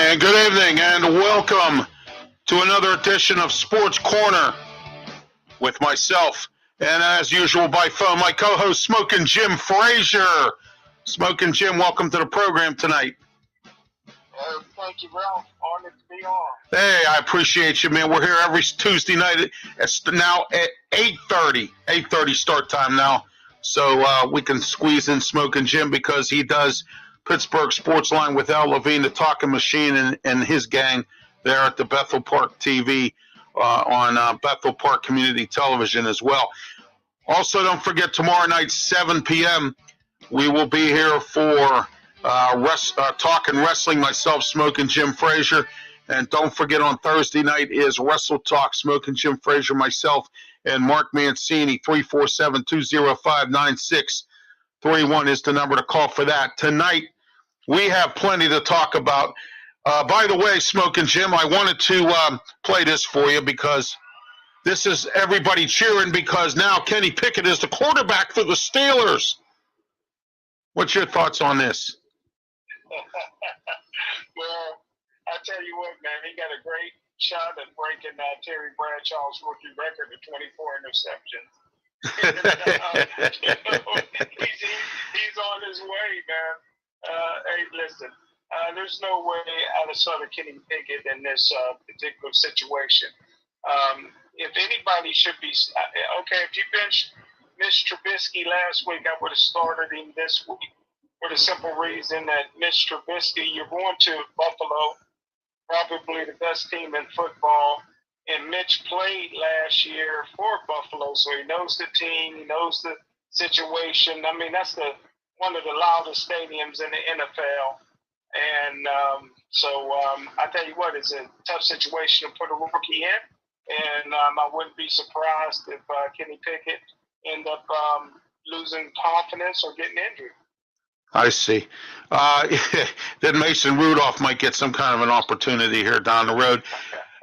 And good evening and welcome to another edition of Sports Corner with myself and, as usual, by phone, my co-host Smokin Jim Frazier. Smokin Jim, welcome to the program tonight. Thank you, Ralph. Honored to be on. Hey, I appreciate you, man. We're here every Tuesday night. It's now at 8:30 start time now. So we can squeeze in Smokin Jim because he does Pittsburgh Sports Line with Al Levine, the talking machine, and his gang there at the Bethel Park TV on Bethel Park Community Television as well. Also, don't forget, tomorrow night, 7 p.m., we will be here for talking wrestling, myself, Smokin Jim Frazier. And don't forget, on Thursday night is Wrestle Talk, Smokin Jim Frazier, myself, and Mark Mancini. 347-205-9631 is the number to call for that. Tonight, we have plenty to talk about. By the way, Smokin Jim, I wanted to play this for you because this is everybody cheering because now Kenny Pickett is the quarterback for the Steelers. What's your thoughts on this? Well, I tell you what, man, he got a great shot at breaking Terry Bradshaw's rookie record of 24 interceptions. He's on his way, man. Hey, listen, there's no way out of sort of Kenny Pickett in this particular situation. If anybody should be, okay, if you benched Mitch Trubisky last week, I would have started him this week for the simple reason that Mitch Trubisky, you're going to Buffalo, probably the best team in football, and Mitch played last year for Buffalo, so he knows the team, he knows the situation. I mean, that's one of the loudest stadiums in the NFL. And I tell you what, it's a tough situation to put a rookie in. And I wouldn't be surprised if Kenny Pickett end up losing confidence or getting injured. I see. Then Mason Rudolph might get some kind of an opportunity here down the road.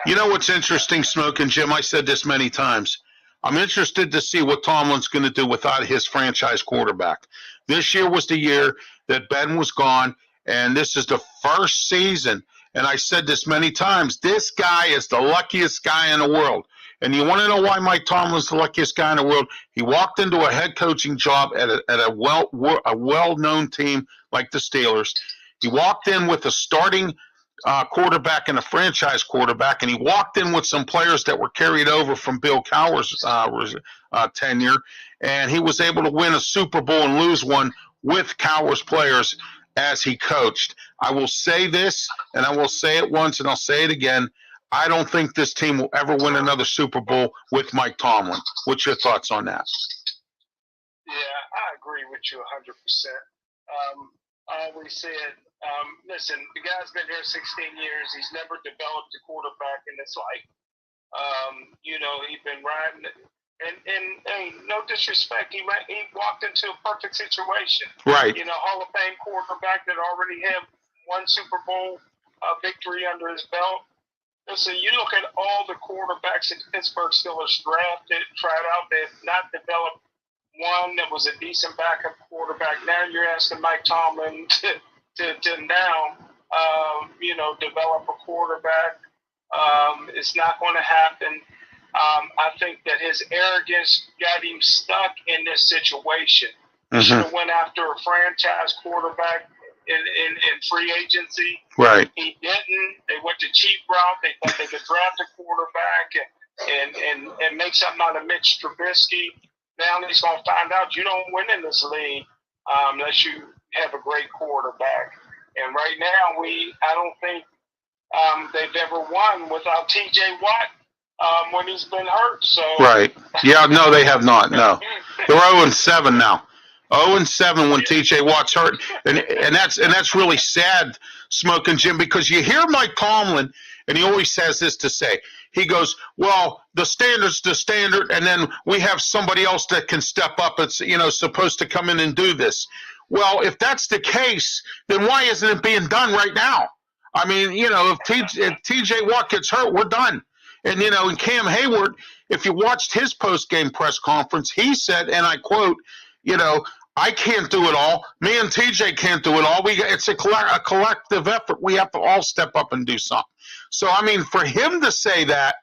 You know what's interesting, Smokin Jim? I said this many times. I'm interested to see what Tomlin's going to do without his franchise quarterback. This year was the year that Ben was gone, and this is the first season. And I said this many times. This guy is the luckiest guy in the world. And you want to know why Mike Tomlin's the luckiest guy in the world? He walked into a head coaching job at a well-known team like the Steelers. He walked in with a starting quarterback and a franchise quarterback, and he walked in with some players that were carried over from Bill Cowher's tenure, and he was able to win a Super Bowl and lose one with Cowher's players as he coached. I will say this, and I will say it once, and I'll say it again. I don't think this team will ever win another Super Bowl with Mike Tomlin. What's your thoughts on that? Yeah, I agree with you 100%. I always said, listen, the guy's been here 16 years. He's never developed a quarterback in his life. He's been riding, and no disrespect, he walked into a perfect situation. Right. Hall of Fame quarterback that already had one Super Bowl victory under his belt. Listen, you look at all the quarterbacks that Pittsburgh Steelers drafted, tried out, they have not developed one that was a decent backup quarterback. Now you're asking Mike Tomlin to now, develop a quarterback. It's not going to happen. I think that his arrogance got him stuck in this situation. He should have went after a franchise quarterback in free agency. Right. He didn't. They went the cheap route. They thought they could draft a quarterback and make something out of Mitch Trubisky. Now he's going to find out you don't win in this league unless you have a great quarterback. And right now, I don't think they've ever won without T.J. Watt when he's been hurt. So right. Yeah, no, they have not. No. They're 0-7 now. 0-7 when T.J. Watt's hurt, and that's really sad, Smokin Jim, because you hear Mike Tomlin, and he always says this to say. He goes, well, the standard's the standard, and then we have somebody else that can step up. It's supposed to come in and do this. Well, if that's the case, then why isn't it being done right now? I mean, if T.J. Watt gets hurt, we're done. And and Cam Hayward, if you watched his post-game press conference, he said, and I quote, I can't do it all. Me and TJ can't do it all. It's a collective effort. We have to all step up and do something. So, I mean, for him to say that,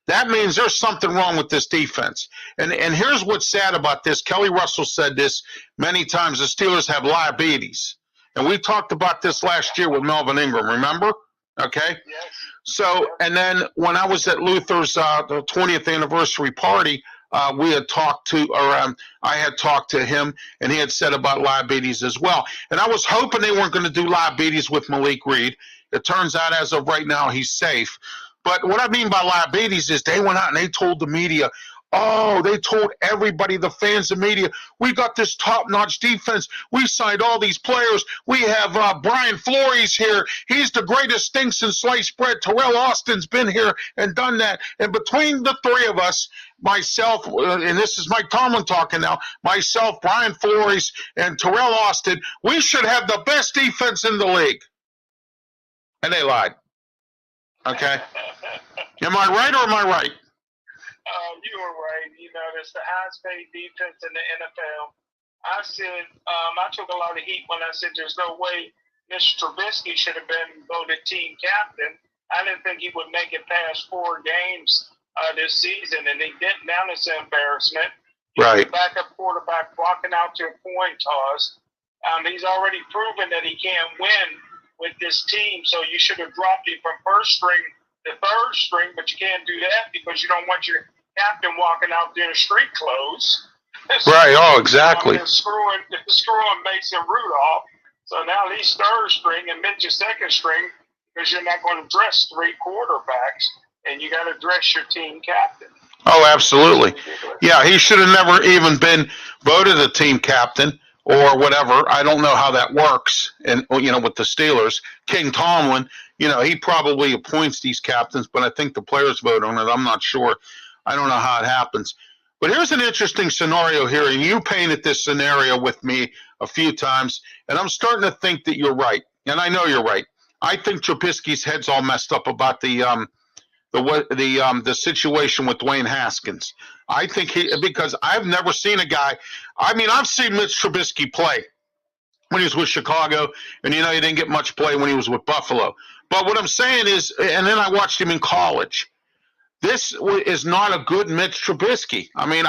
that means there's something wrong with this defense. And here's what's sad about this. Kelly Russell said this many times. The Steelers have liabilities. And we talked about this last year with Melvin Ingram, remember? Okay? Yes. So, and then when I was at Luther's the 20th anniversary party, we had talked to, or I had talked to him, and he had said about liabilities as well. And I was hoping they weren't going to do liabilities with Malik Reed. It turns out, as of right now, he's safe. But what I mean by liabilities is they went out and they told the media, oh, they told everybody, the fans, the media, we got this top-notch defense. We signed all these players. We have Brian Flores here. He's the greatest thing since sliced bread. Terrell Austin's been here and done that. And between the three of us, myself, and this is Mike Tomlin talking now, myself, Brian Flores, and Terrell Austin, we should have the best defense in the league. And they lied. Okay? Am I right or am I right? You were right. You know, it's the highest paid defense in the NFL. I said, I took a lot of heat when I said there's no way Mr. Trubisky should have been voted team captain. I didn't think he would make it past 4 games this season, and he didn't. Now it's an embarrassment. Right. The backup quarterback walking out to a coin toss. He's already proven that he can't win with this team, so you should have dropped him from first string to third string, but you can't do that because you don't want your captain walking out there in street clothes. Right. Oh, exactly. Screwing Mason Rudolph. So now he's third string and Mitch is second string because you're not going to dress 3 quarterbacks and you got to dress your team captain. Oh, absolutely. Yeah, he should have never even been voted a team captain or whatever. I don't know how that works. And, you know, with the Steelers, King Tomlin, you know, he probably appoints these captains, but I think the players vote on it. I'm not sure. I don't know how it happens. But here's an interesting scenario here, and you painted this scenario with me a few times, and I'm starting to think that you're right, and I know you're right. I think Trubisky's head's all messed up about the situation with Dwayne Haskins. I think because I've never seen a guy. I mean, I've seen Mitch Trubisky play when he was with Chicago, and you know he didn't get much play when he was with Buffalo. But what I'm saying is, and then I watched him in college. This is not a good Mitch Trubisky. I mean,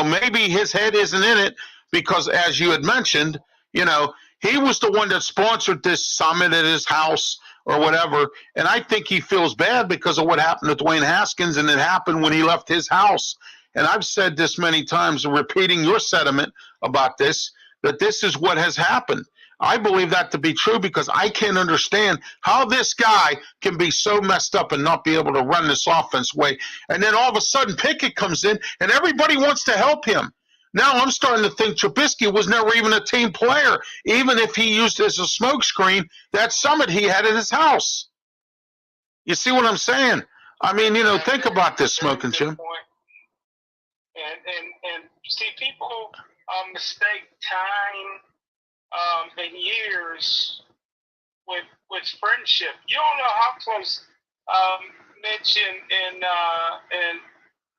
maybe his head isn't in it because, as you had mentioned, you know, he was the one that sponsored this summit at his house or whatever, and I think he feels bad because of what happened to Dwayne Haskins, and it happened when he left his house. And I've said this many times, repeating your sentiment about this, that this is what has happened. I believe that to be true because I can't understand how this guy can be so messed up and not be able to run this offense way. And then all of a sudden Pickett comes in and everybody wants to help him. Now I'm starting to think Trubisky was never even a team player, even if he used as a smokescreen that summit he had at his house. You see what I'm saying? I mean, you know, think about this, Smokin' Jim. And see, people mistake time and years with friendship. You don't know how close Mitch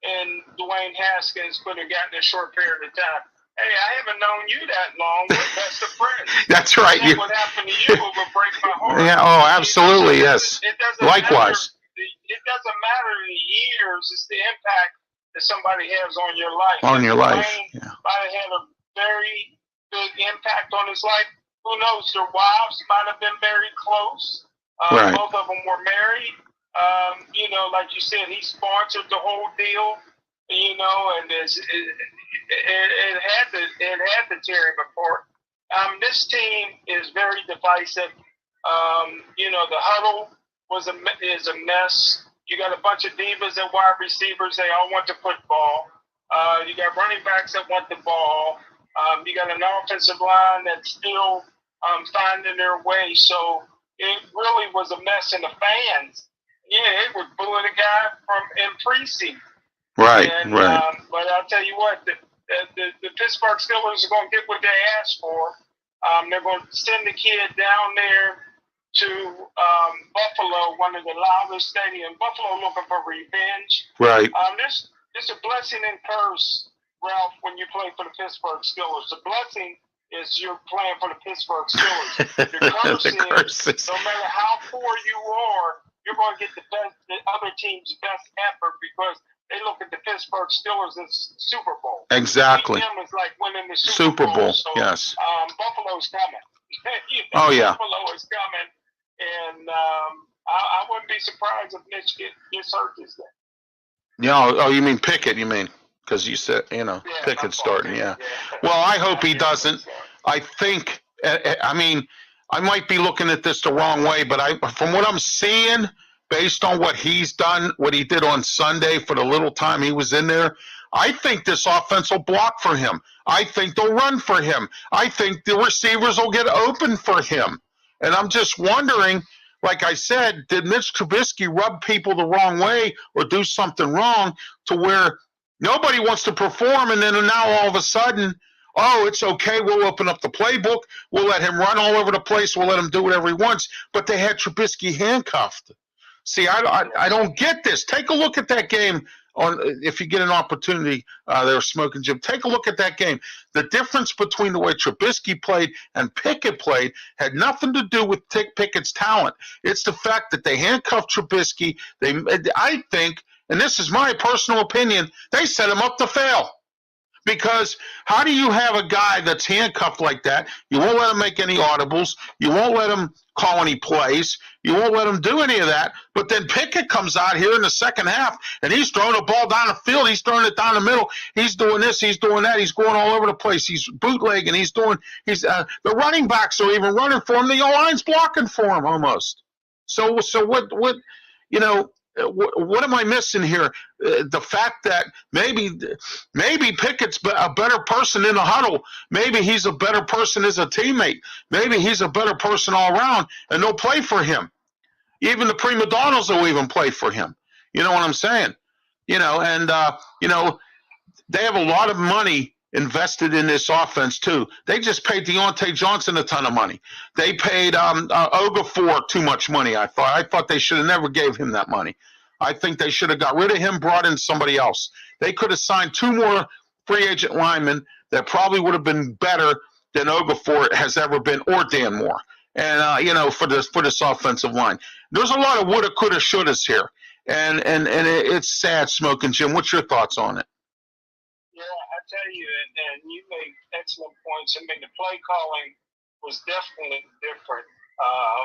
and Dwayne Haskins could have gotten in a short period of time. Hey, I haven't known you that long. We're best of friends. That's right. What happened to you will break my heart. Yeah. Oh, absolutely. Yes. Likewise. It doesn't matter the years. It's the impact that somebody has on your life. On your life. Dwayne might have had a very big impact on his life. Who knows? Their wives might have been very close. Right. Both of them were married. You know, like you said, he sponsored the whole deal. You know, and it had to tear him apart. This team is very divisive. You know, the huddle is a mess. You got a bunch of divas at wide receivers. They all want the football. You got running backs that want the ball. You got an offensive line that's still finding their way. So it really was a mess. And the fans, yeah, it was booing a guy in preseason. Right, and, right. But I'll tell you what, the Pittsburgh Steelers are going to get what they asked for. They're going to send the kid down there to Buffalo, one of the loudest stadiums. Buffalo looking for revenge. Right. There's a blessing and curse Ralph, when you play for the Pittsburgh Steelers. The blessing is you're playing for the Pittsburgh Steelers. The curse is, no matter how poor you are, you're going to get the other team's best effort because they look at the Pittsburgh Steelers as Super Bowl. Exactly. Them is like winning the Super Bowl. So, yes. Buffalo's coming. Oh, yeah. Buffalo is coming. And I wouldn't be surprised if Mitch gets hurt this day. Yeah. Oh, you mean Pickett, you mean? Because you said, Pickett's starting, yeah. Well, I hope he doesn't. I think, I mean, I might be looking at this the wrong way, but from what I'm seeing, based on what he's done, what he did on Sunday for the little time he was in there, I think this offense will block for him. I think they'll run for him. I think the receivers will get open for him. And I'm just wondering, like I said, did Mitch Trubisky rub people the wrong way or do something wrong to where nobody wants to perform, and then now all of a sudden, oh, it's okay, we'll open up the playbook, we'll let him run all over the place, we'll let him do whatever he wants, but they had Trubisky handcuffed. See, I don't get this. Take a look at that game if you get an opportunity there, Smokin' Jim. Take a look at that game. The difference between the way Trubisky played and Pickett played had nothing to do with Pickett's talent. It's the fact that they handcuffed Trubisky. I think, and this is my personal opinion, they set him up to fail. Because how do you have a guy that's handcuffed like that? You won't let him make any audibles. You won't let him call any plays. You won't let him do any of that. But then Pickett comes out here in the second half, and he's throwing the ball down the field. He's throwing it down the middle. He's doing this. He's doing that. He's going all over the place. He's bootlegging. The running backs are even running for him. The O-line's blocking for him almost. So what am I missing here? The fact that maybe Pickett's a better person in the huddle. Maybe he's a better person as a teammate. Maybe he's a better person all around, and they'll play for him. Even the prima donnas will even play for him. You know what I'm saying? They have a lot of money invested in this offense too. They just paid Deontay Johnson a ton of money. They paid Okafor too much money. I thought they should have never gave him that money. I think they should have got rid of him, brought in somebody else. They could have signed 2 more free agent linemen that probably would have been better than Okafor has ever been, or Dan Moore. And for this offensive line, there's a lot of woulda, coulda, shouldas here, and it's sad. Smokin' Jim, what's your thoughts on it? Yeah, I tell you, and you made excellent points. I mean, the play calling was definitely different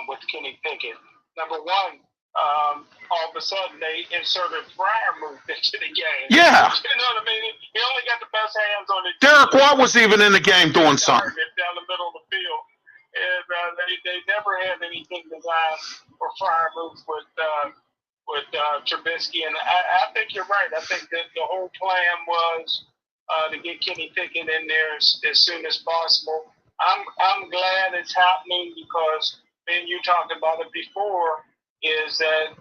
with Kenny Pickett. Number one, all of a sudden they inserted Frazier moved into the game. Yeah. You know what I mean? He only got the best hands on it. Derek Watt was even in the game doing something. Down the middle of the field. And they never had anything designed for Frazier moves with Trubisky. And I think you're right. I think that the whole plan was to get Kenny Pickett in there as soon as possible. I'm glad it's happening because, man, you talked about it before, is that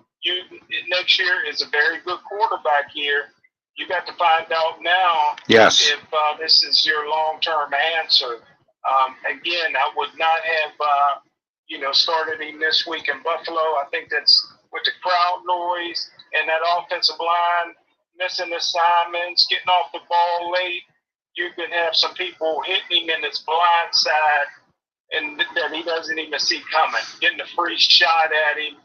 next year is a very good quarterback year. You got to find out now if this is your long-term answer. Again, I would not have started him this week in Buffalo. I think that's with the crowd noise and that offensive line missing assignments, getting off the ball late. You can have some people hitting him in his blind side and that he doesn't even see coming, getting a free shot at him.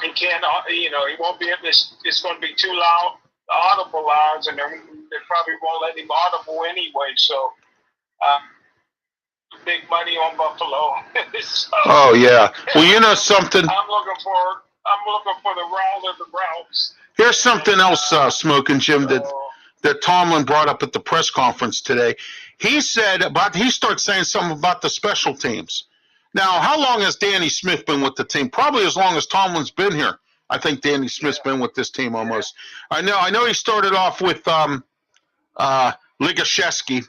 He can't, he won't be able to, it's going to be too loud, audible hours, and they probably won't let him audible anyway. So, big money on Buffalo. So, oh yeah. Well, you know something. I'm looking for the route of the routes. Here's something else, Smokin' Jim, that Tomlin brought up at the press conference today. He started saying something about the special teams. Now, how long has Danny Smith been with the team? Probably as long as Tomlin's been here. I think Danny Smith's been with this team almost. I know he started off with Ligashevsky.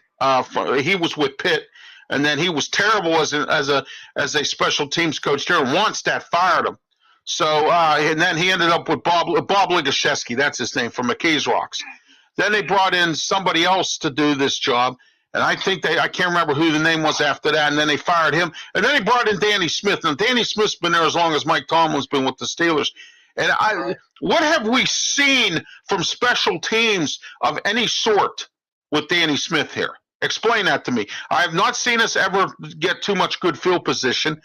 He was with Pitt, and then he was terrible as a special teams coach there. Onstad fired him. So and then he ended up with Bob Ligashevsky. That's his name, from McKees Rocks. Then they brought in somebody else to do this job. And I think I can't remember who the name was after that, and then they fired him. And then they brought in Danny Smith. And Danny Smith's been there as long as Mike Tomlin's been with the Steelers. And what have we seen from special teams of any sort with Danny Smith here? Explain that to me. I have not seen us ever get too much good field position.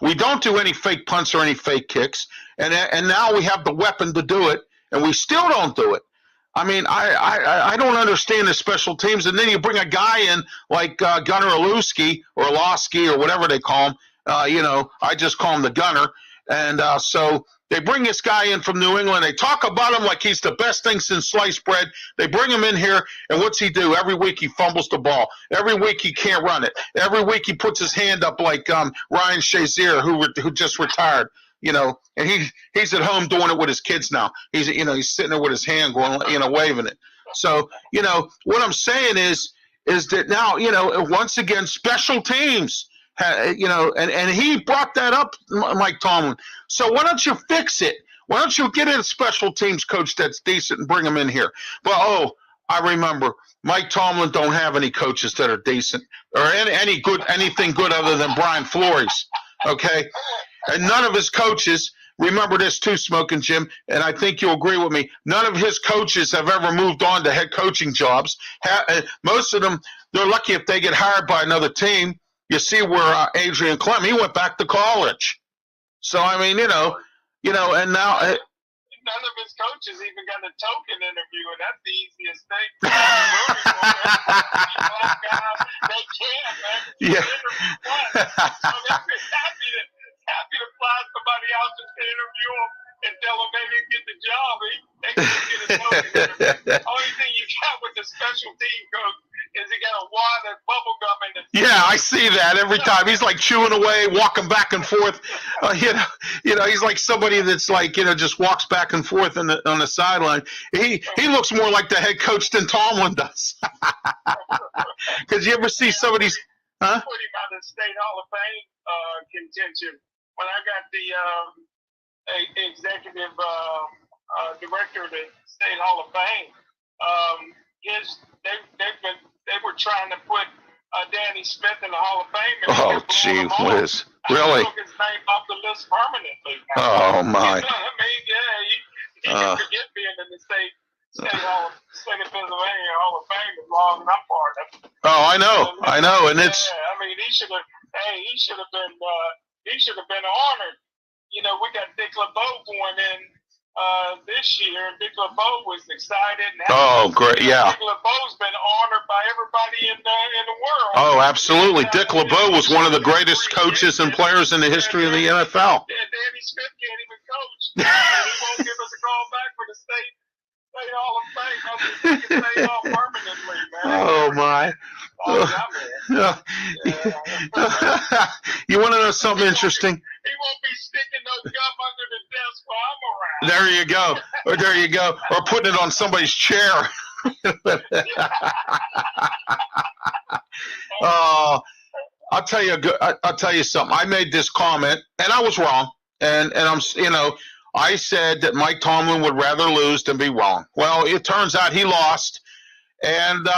We don't do any fake punts or any fake kicks, and now we have the weapon to do it, and we still don't do it. I mean, I don't understand the special teams, and then you bring a guy in like Gunnar Olszewski or Olszewski or whatever they call him. I just call him the Gunner, and so they bring this guy in from New England. They talk about him like he's the best thing since sliced bread. They bring him in here, and what's he do? Every week he fumbles the ball. Every week he can't run it. Every week he puts his hand up like Ryan Shazier, who just retired. And he's at home doing it with his kids now. He's sitting there with his hand going, waving it. So, what I'm saying is that now, once again, special teams, and he brought that up, Mike Tomlin. So why don't you fix it? Why don't you get a special teams coach that's decent and bring him in here? But, I remember Mike Tomlin don't have any coaches that are decent or anything good other than Brian Flores. Okay. And none of his coaches, remember this too, Smokin' Jim, and I think you'll agree with me, none of his coaches have ever moved on to head coaching jobs. Most of them, they're lucky if they get hired by another team. You see where Adrian Clem, he went back to college. So, I mean, and now none of his coaches even got a token interview, and that's the easiest thing. They can, man. Yeah. So they're happy to fly somebody out just to interview him and tell him they didn't get the job. They can get a token interview. Only thing you got with the special team coach is he got a wad of bubble gum in his Yeah, I see that every time. He's like chewing away, walking back and forth. He's like somebody that's like, just walks back and forth on the sideline. He looks more like the head coach than Tomlin does. Because you ever see some of these, huh? Put him out of the State Hall of Fame contention. When I got the executive director of the State Hall of Fame, they were trying to put Danny Smith in the Hall of Fame. Oh, gee whiz. Really? Took his name off the list permanently. Oh, my. You know what I mean? Yeah, he can forget being in the State of Pennsylvania Hall of Fame as long as I'm part of it. Oh, I know, and it's. Yeah, I mean, he should have been honored. We got Dick LeBeau going in this year, and Dick LeBeau was excited. And oh, great, yeah. Dick LeBeau's been honored by everybody in the world. Oh, absolutely. Dick LeBeau was one of the greatest coaches and players in the history of the NFL. Yeah, Danny Smith can't even coach. He won't give us a call back for the State Hall of Fame. He can stay off permanently, man. Oh, my. You want to know something interesting? He won't be sticking no gum under the desk while I'm around. There you go. Or putting it on somebody's chair. I'll tell you something. I made this comment, and I was wrong. And I said that Mike Tomlin would rather lose than be wrong. Well, it turns out he lost, and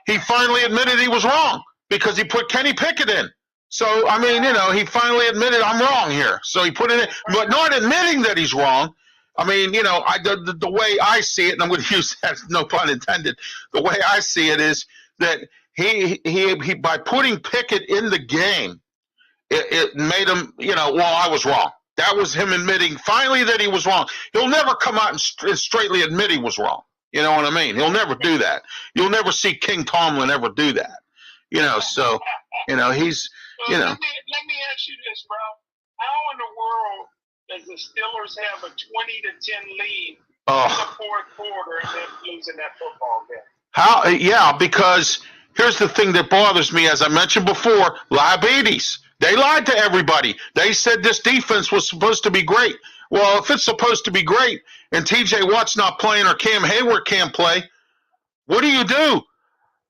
he finally admitted he was wrong because he put Kenny Pickett in. So, I mean, he finally admitted I'm wrong here. So he put it in, but not admitting that he's wrong. I mean, the way I see it, and I'm going to use that, no pun intended, the way I see it is that he by putting Pickett in the game, it made him, I was wrong. That was him admitting finally that he was wrong. He'll never come out and straightly admit he was wrong. You know what I mean? He'll never do that. You'll never see King Tomlin ever do that. So, he's, Let me ask you this, bro. How in the world does the Steelers have a 20-10 lead in the fourth quarter and then losing that football game? How? Yeah, because here's the thing that bothers me, as I mentioned before, liabilities. They lied to everybody. They said this defense was supposed to be great. Well, if it's supposed to be great and T.J. Watt's not playing or Cam Hayward can't play, what do? They're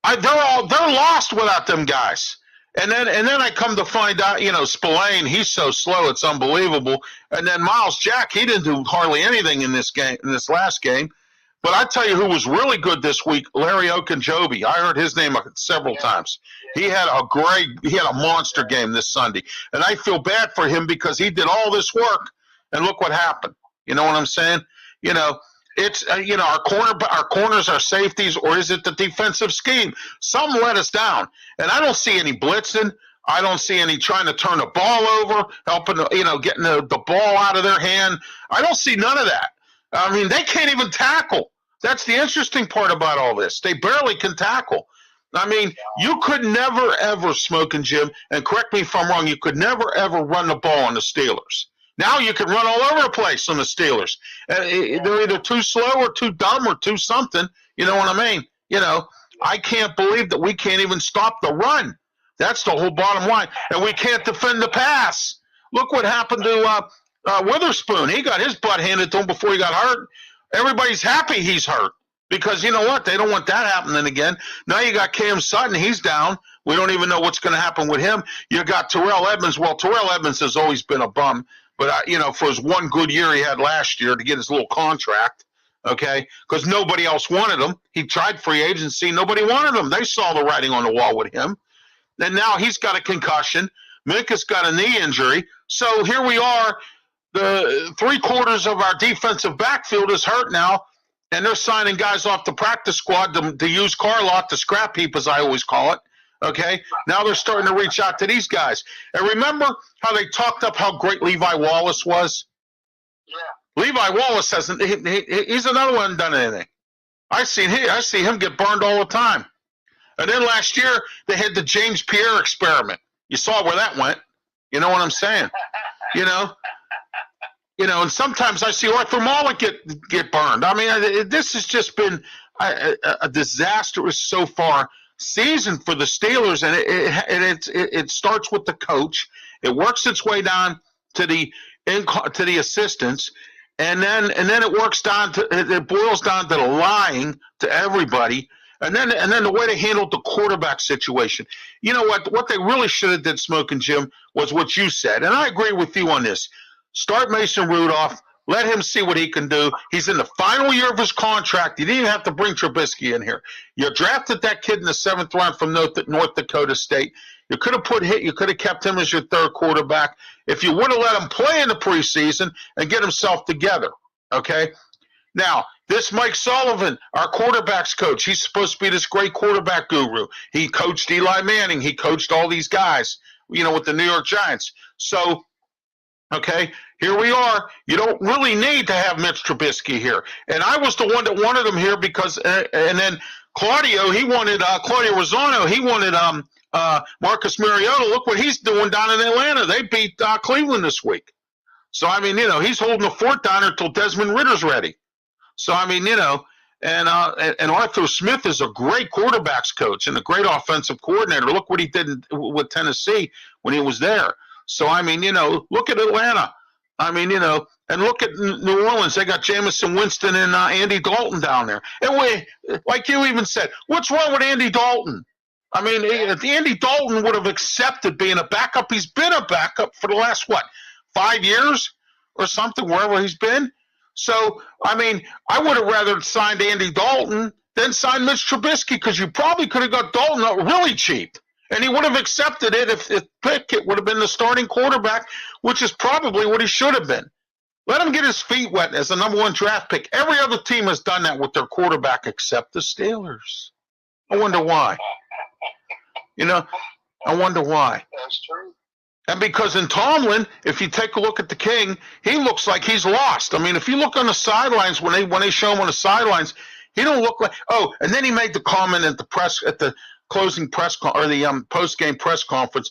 lost without them guys. And then I come to find out, Spillane, he's so slow, it's unbelievable. And then Miles Jack, he didn't do hardly anything in this last game. But I tell you who was really good this week, Larry Ogunjobi. I heard his name several times. He had a monster game this Sunday. And I feel bad for him because he did all this work, and look what happened. You know what I'm saying? It's our corners, our safeties, or is it the defensive scheme? Some let us down, and I don't see any blitzing. I don't see any trying to turn the ball over, helping getting the ball out of their hand. I don't see none of that. I mean, they can't even tackle. That's the interesting part about all this. They barely can tackle. I mean, you could never ever, Smokin' Jim, and correct me if I'm wrong, you could never ever run the ball on the Steelers. Now you can run all over the place on the Steelers. They're either too slow or too dumb or too something. You know what I mean? I can't believe that we can't even stop the run. That's the whole bottom line. And we can't defend the pass. Look what happened to Witherspoon. He got his butt handed to him before he got hurt. Everybody's happy he's hurt because you know what? They don't want that happening again. Now you got Cam Sutton. He's down. We don't even know what's going to happen with him. You got Terrell Edmonds. Well, Terrell Edmonds has always been a bum. But, for his one good year he had last year to get his little contract, okay, because nobody else wanted him. He tried free agency. Nobody wanted him. They saw the writing on the wall with him. And now he's got a concussion. Minka's got a knee injury. So here we are. The 3/4 of our defensive backfield is hurt now, and they're signing guys off the practice squad to use car lot, the scrap heap, as I always call it. Okay, now they're starting to reach out to these guys. And remember how they talked up how great Levi Wallace was? Yeah. Levi Wallace hasn't. He's another one done anything. I see him get burned all the time. And then last year they had the James Pierre experiment. You saw where that went. You know what I'm saying? And sometimes I see Arthur Maulik get burned. I mean, this has just been a disastrous so far season for the Steelers, and it starts with the coach. It works its way down to the assistants, and then it works down to it boils down to the lying to everybody, and then the way they handled the quarterback situation. You know what they really should have did, Smokin' Jim, was what you said, and I agree with you on this. Start Mason Rudolph. Let him see what he can do. He's in the final year of his contract. You didn't even have to bring Trubisky in here. You drafted that kid in the 7th round from North Dakota State. You could have kept him as your third quarterback if you would have let him play in the preseason and get himself together. Okay? Now, this Mike Sullivan, our quarterbacks coach, he's supposed to be this great quarterback guru. He coached Eli Manning. He coached all these guys, with the New York Giants. So, okay, here we are. You don't really need to have Mitch Trubisky here. And I was the one that wanted him here because, and then Claudio Rosano, he wanted Marcus Mariota. Look what he's doing down in Atlanta. They beat Cleveland this week. So, I mean, he's holding the fort down until Desmond Ritter's ready. So, I mean, and Arthur Smith is a great quarterbacks coach and a great offensive coordinator. Look what he did with Tennessee when he was there. So, I mean, look at Atlanta. I mean, and look at New Orleans. They got Jameson Winston and Andy Dalton down there. And like you even said, what's wrong with Andy Dalton? I mean, if Andy Dalton would have accepted being a backup, he's been a backup for the last, 5 years or something, wherever he's been. So, I mean, I would have rather signed Andy Dalton than signed Mitch Trubisky because you probably could have got Dalton really cheap. And he would have accepted it if Pickett would have been the starting quarterback, which is probably what he should have been. Let him get his feet wet as a number 1 draft pick. Every other team has done that with their quarterback except the Steelers. I wonder why. I wonder why. That's true. And because in Tomlin, if you take a look at the King, he looks like he's lost. I mean, if you look on the sidelines, when they show him on the sidelines, he don't look like – oh, and then he made the comment at the closing press or the post-game press conference.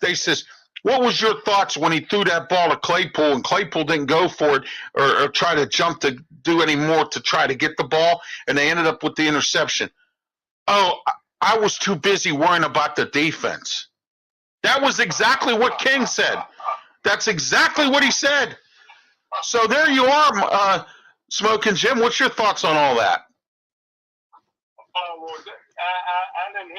They says, what was your thoughts when he threw that ball to Claypool and Claypool didn't go for it or try to jump to do any more to try to get the ball, and they ended up with the interception? Oh, I was too busy worrying about the defense. That was exactly what King said. That's exactly what he said. So there you are, Smokin' Jim. What's your thoughts on all that? Well, I didn't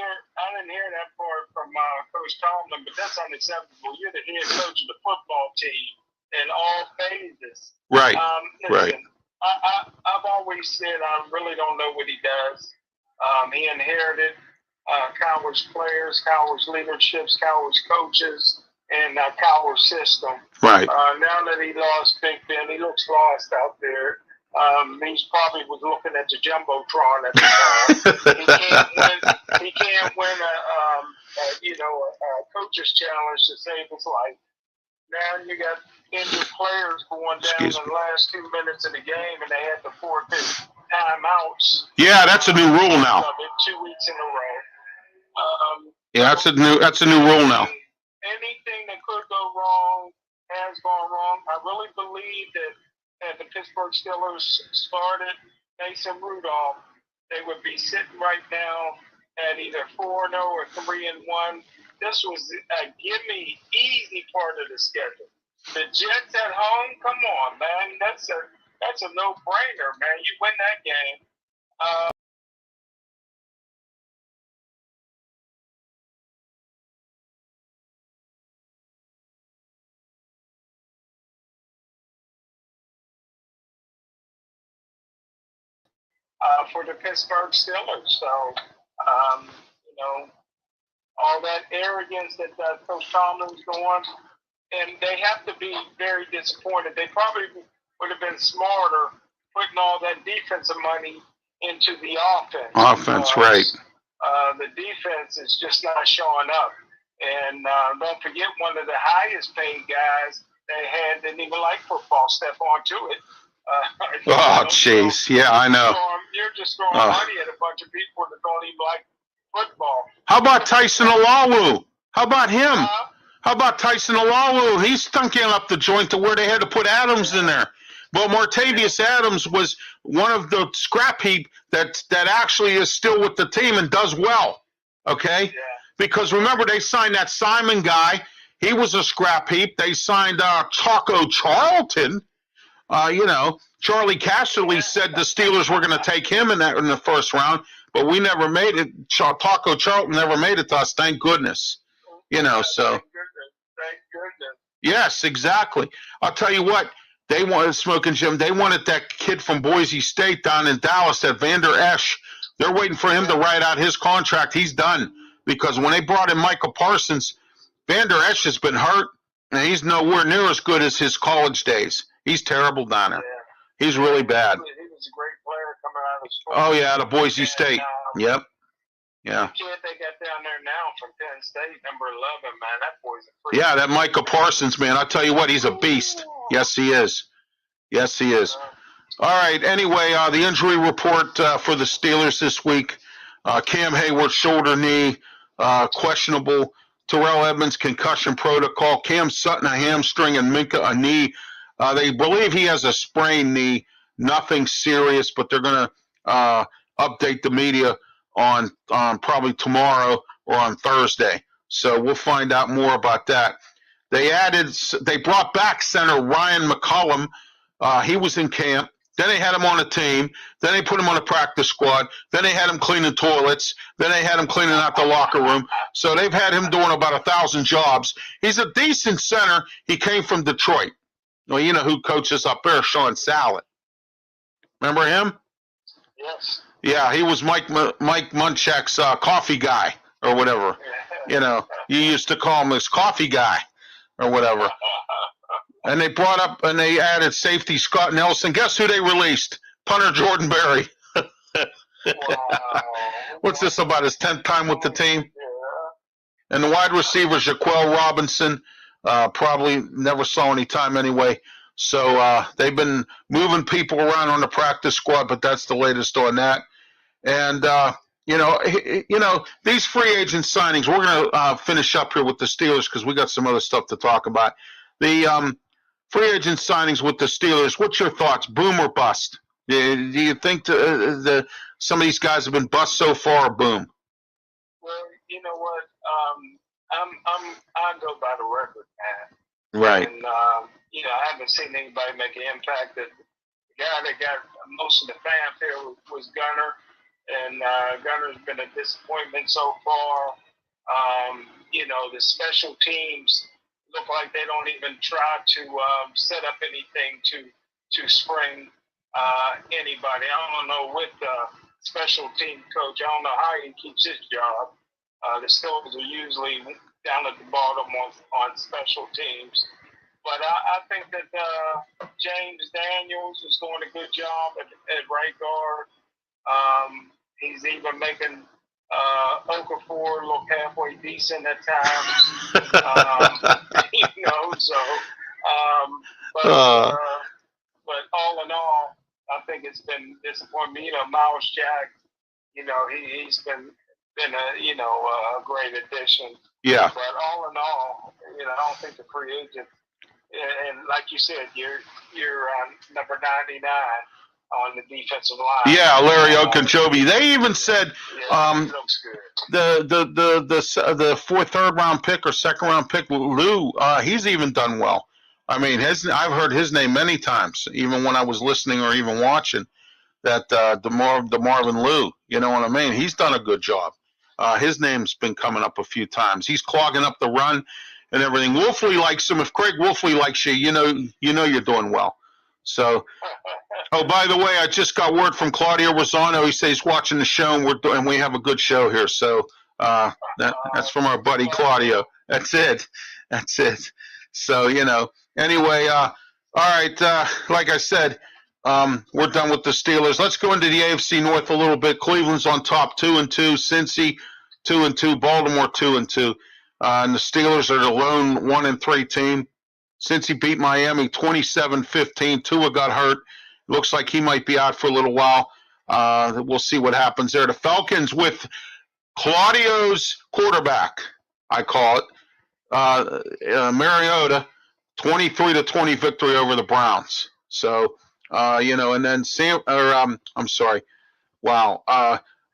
hear that part from Coach Tomlin, but that's unacceptable. You're the head coach of the football team in all phases. Right. Listen, Right. I've always said I really don't know what he does. He inherited college players, college leaderships, college coaches, and college system. Right. Now that he lost Big Ben, he looks lost out there. He's probably was looking at the jumbotron at the time. He can't win a coach's challenge to save his life. Now you got injured players going down in the last 2 minutes of the game, and they had to forfeit timeouts. Yeah, that's a new rule now. 2 weeks in a row. Yeah, that's a new rule now. Anything that could go wrong has gone wrong. I really believe that had the Pittsburgh Steelers started Mason Rudolph, they would be sitting right now at either 4-0 or 3-1. This was a gimme easy part of the schedule. The Jets at home, come on, man. That's a no-brainer, man. You win that game. For the Pittsburgh Steelers. So, all that arrogance that Coach Tomlin's going, and they have to be very disappointed. They probably would have been smarter putting all that defensive money into the offense. Right. The defense is just not showing up. And don't forget, one of the highest paid guys they had didn't even like football. Stephon Tuitt. Jeez. Yeah, I know. You're just throwing money at a bunch of people that don't even like football. How about Tyson Olawu? How about him? How about Tyson Olawu? He's stunking up the joint to where they had to put Adams in there. Well, Martavius Adams was one of the scrap heap that actually is still with the team and does well. Okay? Yeah. Because remember, they signed that Simon guy. He was a scrap heap. They signed Taco Charlton. Charlie Casserly said the Steelers were going to take him in the first round, but we never made it. Taco Charlton never made it to us. Thank goodness. So. Thank goodness. Yes, exactly. I'll tell you what. They wanted Smokin' Jim. They wanted that kid from Boise State down in Dallas, that Vander Esch. They're waiting for him to write out his contract. He's done because when they brought in Michael Parsons, Vander Esch has been hurt, and he's nowhere near as good as his college days. He's terrible down there. Yeah. He's really bad. He was a great player coming out of school. Oh, yeah, out of Boise State. Yep. Yeah. The kid they got down there now from Penn State, number 11, man, that boy's a freak. Yeah, that Michael Parsons, man, I'll tell you what, he's a beast. Yes, he is. Yes, he is. All right, anyway, the injury report for the Steelers this week, Cam Hayward, shoulder, knee, questionable. Terrell Edmonds, concussion protocol. Cam Sutton, a hamstring, and Minka, a knee. They believe he has a sprained knee, nothing serious, but they're going to update the media on probably tomorrow or on Thursday. So we'll find out more about that. They brought back center Ryan McCollum. He was in camp. Then they had him on a team. Then they put him on a practice squad. Then they had him cleaning toilets. Then they had him cleaning out the locker room. So they've had him doing about 1,000 jobs. He's a decent center. He came from Detroit. Well, you know who coaches up there, Sean Sallet. Remember him? Yes. Yeah, he was Mike Munchak's coffee guy or whatever. You used to call him his coffee guy or whatever. And they brought up and they added safety Scott Nelson. Guess who they released? Punter Jordan Berry. Wow. What's this about his 10th time with the team? Yeah. And the wide receiver, Jaquel Robinson, probably never saw any time anyway. So they've been moving people around on the practice squad, but that's the latest on that. And these free agent signings. We're going to finish up here with the Steelers because we got some other stuff to talk about. The free agent signings with the Steelers. What's your thoughts? Boom or bust? Do you think some of these guys have been bust so far? Or boom. Well, you know what? I go by the record, man. Right. And I haven't seen anybody make an impact. The guy that got most of the fanfare was Gunner, and Gunner's been a disappointment so far. The special teams look like they don't even try to set up anything to spring anybody. I don't know with the special team coach. I don't know how he keeps his job. The Steelers are usually down at the bottom on special teams. But I think that James Daniels is doing a good job at right guard. He's even making Okafor look halfway decent at times. So. But, uh, but all in all, I think it's been disappointing. Miles Jack, he's been a great addition. yeah. But all in all, I don't think the free agent, and like you said, you're number 99 on the defensive line. Yeah, Larry Ogunjobi. They even said looks good. the third round pick or second round pick Lou. He's even done well. I mean, I've heard his name many times, even when I was listening or even watching. That Marvin Lou. You know what I mean? He's done a good job. His name's been coming up a few times. He's clogging up the run and everything. Wolfley likes him. If Craig Wolfley likes you, you know you're doing well. So. Oh, by the way, I just got word from Claudio Rosano. He says he's watching the show, and we have a good show here. So that's from our buddy Claudio. That's it. So anyway, all right. Like I said, we're done with the Steelers. Let's go into the AFC North a little bit. Cleveland's on top, 2-2. Cincy, 2-2. Baltimore, 2-2. And the Steelers are the lone 1-3 team. Cincy beat Miami 27-15. Tua got hurt. Looks like he might be out for a little while. We'll see what happens there. The Falcons with Claudio's quarterback, I call it, Mariota, 23-20 victory over the Browns. So, and then I'm sorry. Wow.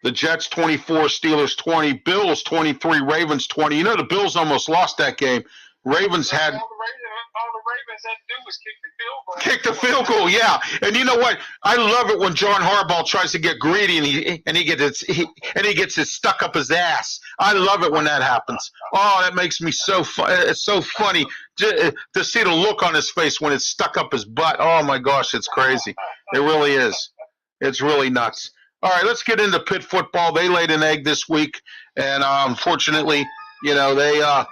The Jets 24, Steelers 20, Bills 23, Ravens 20. The Bills almost lost that game. Ravens had all the Ravens had to do was kick the field goal. Kick the field goal, yeah. And you know what? I love it when John Harbaugh tries to get greedy and he gets it stuck up his ass. I love it when that happens. Oh, that makes me so fun. It's so funny to see the look on his face when it's stuck up his butt. Oh my gosh, it's crazy. It really is. It's really nuts. All right, let's get into Pitt football. They laid an egg this week, and unfortunately, the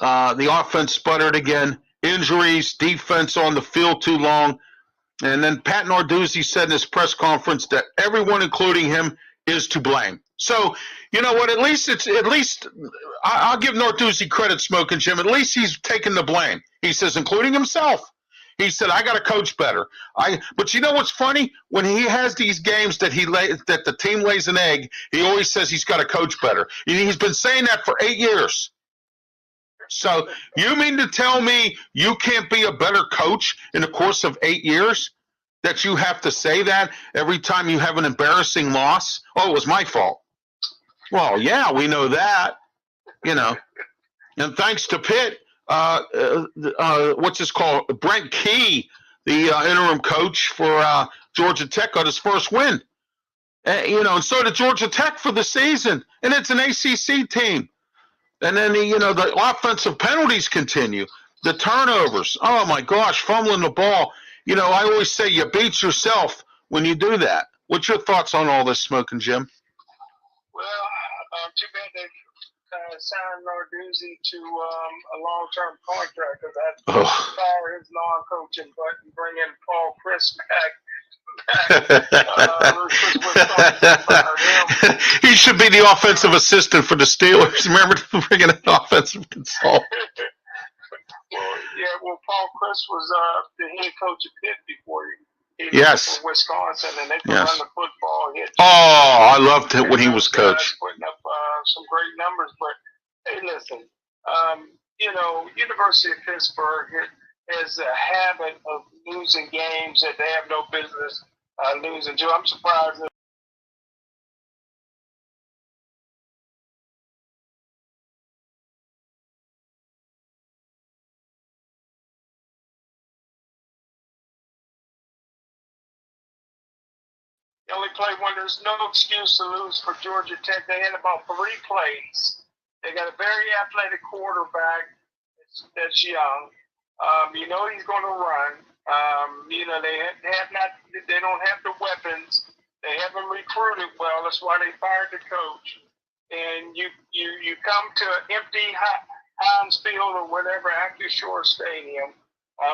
offense sputtered again. Injuries, defense on the field too long. And then Pat Narduzzi said in his press conference that everyone, including him, is to blame. So, you know what? At least I'll give Narduzzi credit, Smokin' Jim. At least he's taking the blame. He says, including himself. He said, I got to coach better. But you know what's funny? When he has these games that that the team lays an egg, he always says he's got to coach better. He's been saying that for 8 years. So you mean to tell me you can't be a better coach in the course of 8 years? That you have to say that every time you have an embarrassing loss? Oh, it was my fault. Well, yeah, we know that. And thanks to Pitt, what's this called? Brent Key, the interim coach for Georgia Tech, got his first win. And so did Georgia Tech for the season. And it's an ACC team. And then, the offensive penalties continue. The turnovers. Oh, my gosh, fumbling the ball. I always say you beat yourself when you do that. What's your thoughts on all this, Smokin' Jim? Well, too bad they signed Narduzzi to a long-term contract because I had to fire his non-coaching butt and bring in Paul Chris back. He should be the offensive assistant for the Steelers. Remember bringing an offensive consultant. Well, Paul Chris was the head coach of Pitt before he yes. from Wisconsin, and they could run the football. I loved it when he was coach. Putting up some great numbers, but hey, listen, University of Pittsburgh has a habit of losing games that they have no business losing to. I'm surprised that they only played when there's no excuse to lose for Georgia Tech. They had about 3 plays. They got a very athletic quarterback that's young. He's going to run. They don't have the weapons. They haven't recruited well. That's why they fired the coach. And you come to an empty Heinz Field or whatever, Accu Shore Stadium,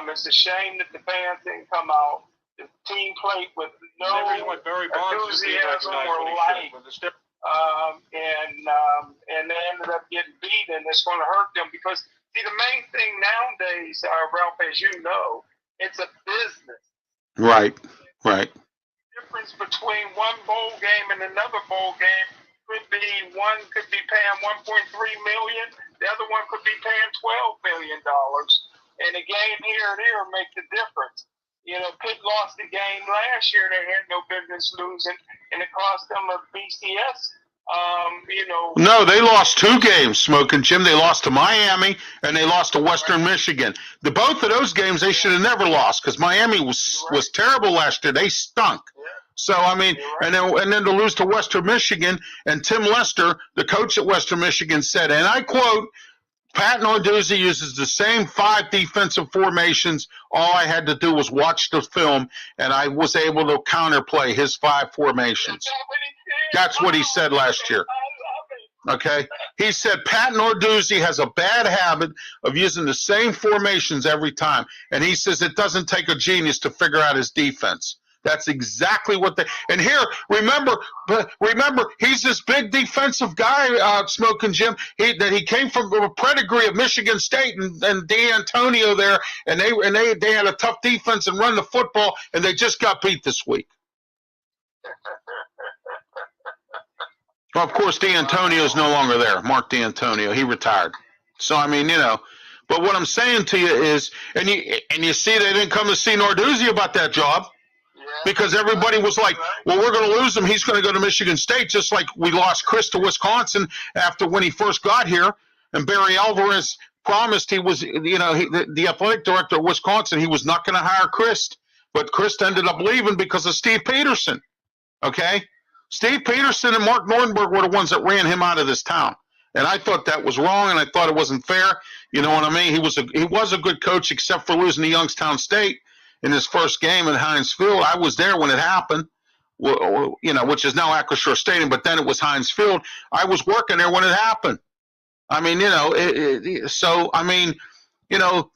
It's a shame that the fans didn't come out. The team played with no enthusiasm or life. And they ended up getting beat, and it's going to hurt them because, see, the main thing nowadays, Ralph, as you know, it's a business. Right. The difference between one bowl game and another bowl game could be one could be paying $1.3 million, the other one could be paying $12 million, and a game here and there make the difference. You know, Pitt lost the game last year; they had no business losing, and it cost them a BCS. No, they lost 2 games, Smokin' Jim. They lost to Miami and they lost to Western Michigan. Both of those games they should have never lost because Miami was terrible last year. They stunk. So I mean, and then to lose to Western Michigan, and Tim Lester, the coach at Western Michigan, said, and I quote, Pat Narduzzi uses the same 5 defensive formations. All I had to do was watch the film, and I was able to counterplay his 5 formations. That's what he said last year. Okay? He said Pat Narduzzi has a bad habit of using the same formations every time, and he says it doesn't take a genius to figure out his defense. That's exactly what they. And here, remember, he's this big defensive guy, Smokin' Jim. He came from a pedigree of Michigan State and D'Antonio there, and they had a tough defense and run the football, and they just got beat this week. Well, of course, D'Antonio is no longer there. Mark D'Antonio, he retired. So I mean, But what I'm saying to you is, and you see, they didn't come to see Narduzzi about that job. Because everybody was like, well, we're going to lose him. He's going to go to Michigan State, just like we lost Chris to Wisconsin after when he first got here. And Barry Alvarez promised he was, the athletic director of Wisconsin, he was not going to hire Chris. But Chris ended up leaving because of Steve Peterson. Okay? Steve Peterson and Mark Nordenberg were the ones that ran him out of this town. And I thought that was wrong, and I thought it wasn't fair. You know what I mean? He was a good coach, except for losing to Youngstown State in his first game in Heinz Field. I was there when it happened, which is now Acrisure Stadium, but then it was Heinz Field. I was working there when it happened. I mean,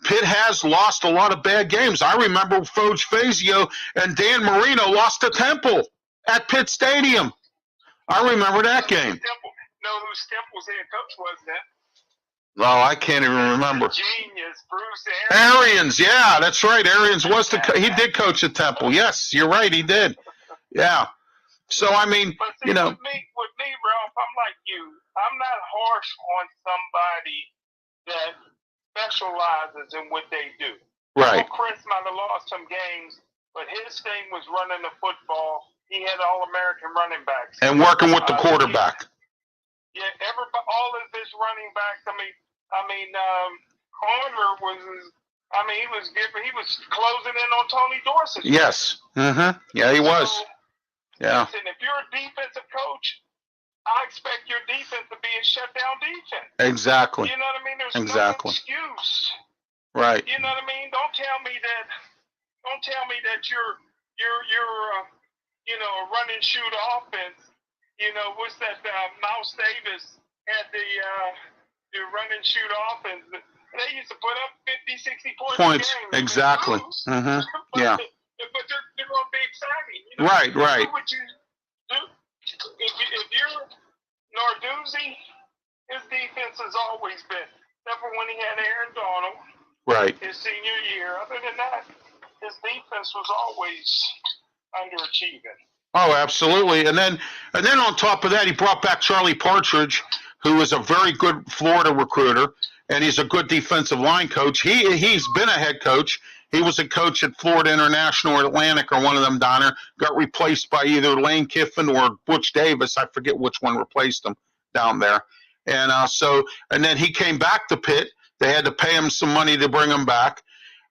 Pitt has lost a lot of bad games. I remember Frazier and Dan Marino lost to Temple at Pitt Stadium. I remember that game. Know whose Temple's head coach was then? Oh, I can't even remember. Genius, Bruce Arians, yeah, that's right. Arians he did coach at Temple. Yes, you're right, he did. Yeah. So I mean, but see, with me, Ralph, I'm like you. I'm not harsh on somebody that specializes in what they do. Right. Chris might have lost some games, but his thing was running the football. He had All-American running backs and working with the quarterback. Yeah, all of his running backs. Conner he was closing in on Tony Dorsett. Yes. Yeah, he was. Yeah. Listen, if you're a defensive coach, I expect your defense to be a shutdown defense. Exactly. You know what I mean? There's no excuse. Right. You know what I mean? Don't tell me that you're a run and shoot offense. What's that? Mouse Davis had the run and shoot offense. They used to put up 50, 60 points. Exactly. Yeah. But they're going to be exciting. Right. Do what you do. If you're Narduzzi, his defense has always been, except for when he had Aaron Donald. Right. His senior year. Other than that, his defense was always underachieving. Oh, absolutely. And then on top of that, he brought back Charlie Partridge, who is a very good Florida recruiter, and he's a good defensive line coach. He's been a head coach. He was a coach at Florida International or Atlantic or one of them down there. Got replaced by either Lane Kiffin or Butch Davis. I forget which one replaced him down there. And and then he came back to Pitt. They had to pay him some money to bring him back.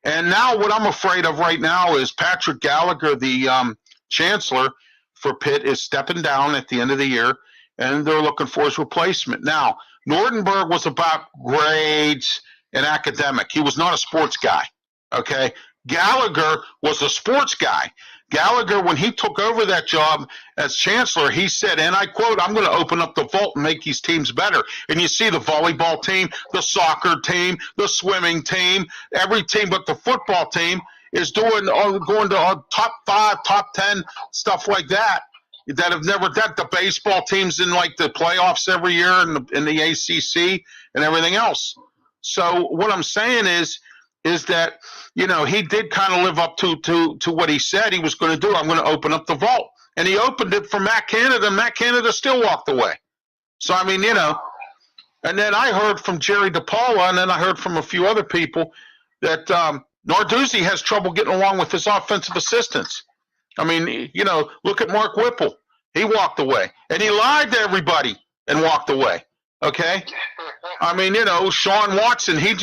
And now what I'm afraid of right now is Patrick Gallagher, the chancellor for Pitt, is stepping down at the end of the year, and they're looking for his replacement. Now, Nordenberg was about grades and academic. He was not a sports guy, okay? Gallagher was a sports guy. Gallagher, when he took over that job as chancellor, he said, and I quote, "I'm going to open up the vault and make these teams better." And you see the volleyball team, the soccer team, the swimming team, every team but the football team is going to top 5, top 10, stuff like that have never done. The baseball teams in like the playoffs every year in the ACC and everything else. So what I'm saying is that, he did kind of live up to what he said he was going to do. I'm going to open up the vault. And he opened it for Matt Canada, and Matt Canada still walked away. So, I mean, and then I heard from Jerry DePaula, and then I heard from a few other people that Narduzzi has trouble getting along with his offensive assistants. I mean, look at Mark Whipple. He walked away. And he lied to everybody and walked away. Okay? I mean, Sean Watson, he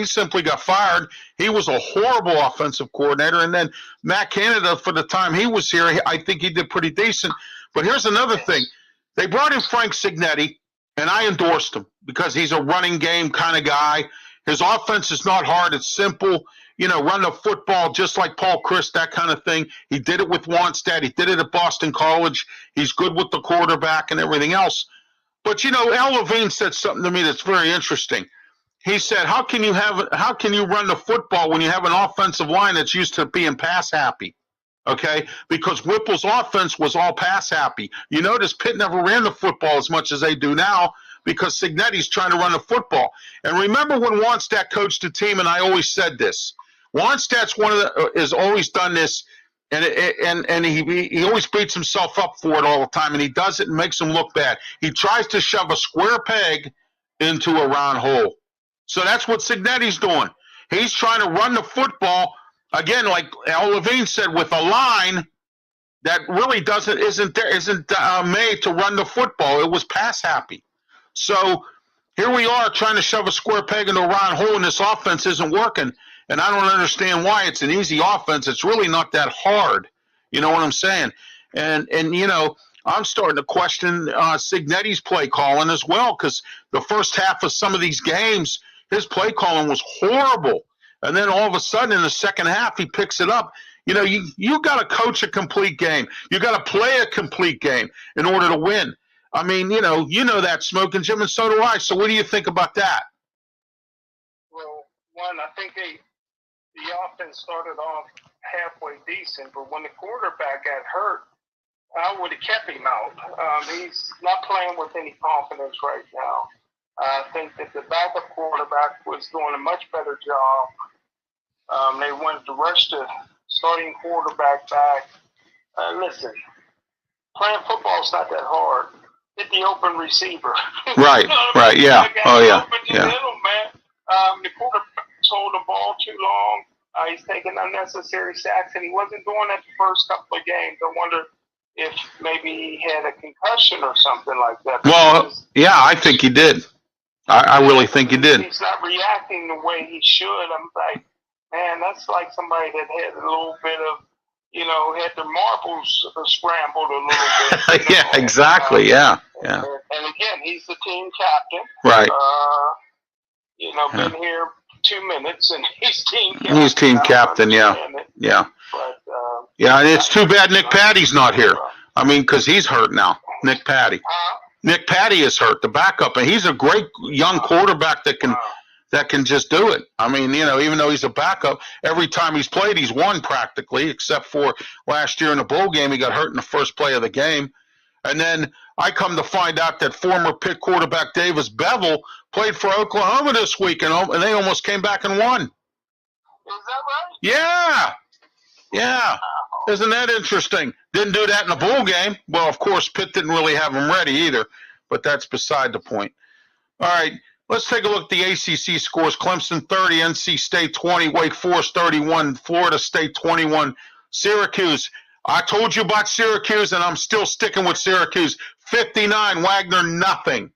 simply got fired. He was a horrible offensive coordinator. And then Matt Canada, for the time he was here, I think he did pretty decent. But here's another thing. They brought in Frank Cignetti, and I endorsed him because he's a running game kind of guy. His offense is not hard. It's simple. Run the football just like Paul Chryst, that kind of thing. He did it with Wannstedt. He did it at Boston College. He's good with the quarterback and everything else. But, Al Levine said something to me that's very interesting. He said, how can you run the football when you have an offensive line that's used to being pass happy? Okay? Because Whipple's offense was all pass happy. You notice Pitt never ran the football as much as they do now because Cignetti's trying to run the football. And remember when Wannstedt coached the team, and I always said this, Wannstedt's has always done this, and he always beats himself up for it all the time, and he does it and makes him look bad. He tries to shove a square peg into a round hole. So that's what Cignetti's doing. He's trying to run the football, again, like Al Levine said, with a line that really isn't made to run the football. It was pass happy. So here we are trying to shove a square peg into a round hole, and this offense isn't working. And I don't understand why. It's an easy offense. It's really not that hard. You know what I'm saying? And I'm starting to question Cignetti's play calling as well, because the first half of some of these games, his play calling was horrible. And then all of a sudden in the second half, he picks it up. You got to coach a complete game. You got to play a complete game in order to win. I mean, you know that, Smokin' Jim, and so do I. So what do you think about that? Well, one, I think the offense started off halfway decent, but when the quarterback got hurt, I would have kept him out. He's not playing with any confidence right now. I think that the backup quarterback was doing a much better job. They wanted to rush the starting quarterback back. Listen, playing football is not that hard. Hit the open receiver. Right, right, yeah. Oh, yeah. Yeah. Middle, man. The quarterback hold the ball too long. He's taking unnecessary sacks, and he wasn't doing that the first couple of games. I wonder if maybe he had a concussion or something like that. Well, yeah, I think he did. I really think he did. He's not reacting the way he should. I'm like, man, that's like somebody that had a little bit of, had their marbles scrambled a little bit. Yeah, exactly. Yeah. And again, he's the team captain. Right. Been here 2 minutes, and he's team captain. He's team captain, yeah. Yeah. But, yeah, and it's too bad Nick Patty's not here. I mean, because he's hurt now, Nick Patty. Nick Patty is hurt, the backup, and he's a great young quarterback that can just do it. I mean, even though he's a backup, every time he's played, he's won practically, except for last year in the bowl game, he got hurt in the first play of the game. And then I come to find out that former Pitt quarterback Davis Bevel played for Oklahoma this week, and they almost came back and won. Is that right? Yeah. Yeah. Isn't that interesting? Didn't do that in the bowl game. Well, of course, Pitt didn't really have them ready either, but that's beside the point. All right, let's take a look at the ACC scores. Clemson 30, NC State 20, Wake Forest 31, Florida State 21, Syracuse. I told you about Syracuse, and I'm still sticking with Syracuse. 59, Wagner nothing.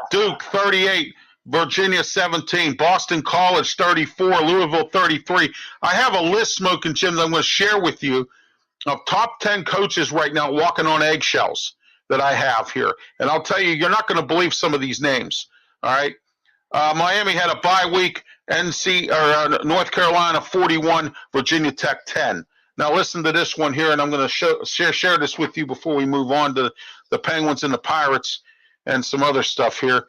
Duke 38, Virginia 17, Boston College 34, Louisville 33. I have a list, Smokin' Jim, that I'm going to share with you of top 10 coaches right now walking on eggshells that I have here. And I'll tell you, you're not going to believe some of these names. All right. Miami had a bye week. North Carolina 41, Virginia Tech 10. Now listen to this one here, and I'm going to share this with you before we move on to the Penguins and the Pirates and some other stuff here.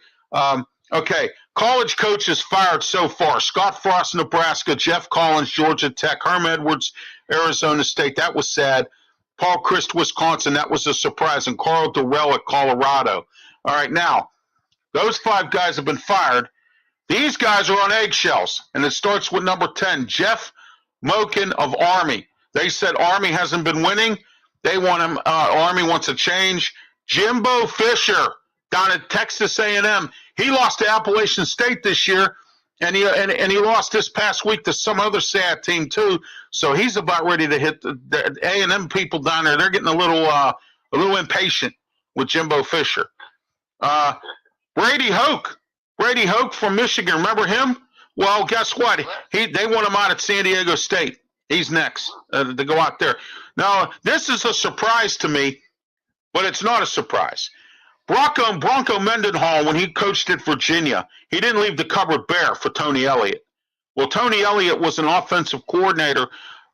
Okay, college coaches fired so far: Scott Frost, Nebraska; Jeff Collins, Georgia Tech; Herm Edwards, Arizona State. That was sad. Paul Chryst, Wisconsin. That was a surprise. And Carl Durrell at Colorado. All right, now those 5 guys have been fired. These guys are on eggshells, and it starts with number 10, Jeff Smokin of Army. They said Army hasn't been winning. They want him. Army wants a change. Jimbo Fisher down at Texas A&M. He lost to Appalachian State this year, and he lost this past week to some other sad team too. So he's about ready to hit the A&M people down there. They're getting a little impatient with Jimbo Fisher. Brady Hoke from Michigan. Remember him? Well, guess what? They want him out at San Diego State. He's next to go out there. Now, this is a surprise to me, but it's not a surprise. Bronco Mendenhall, when he coached at Virginia, he didn't leave the cupboard bare for Tony Elliott. Well, Tony Elliott was an offensive coordinator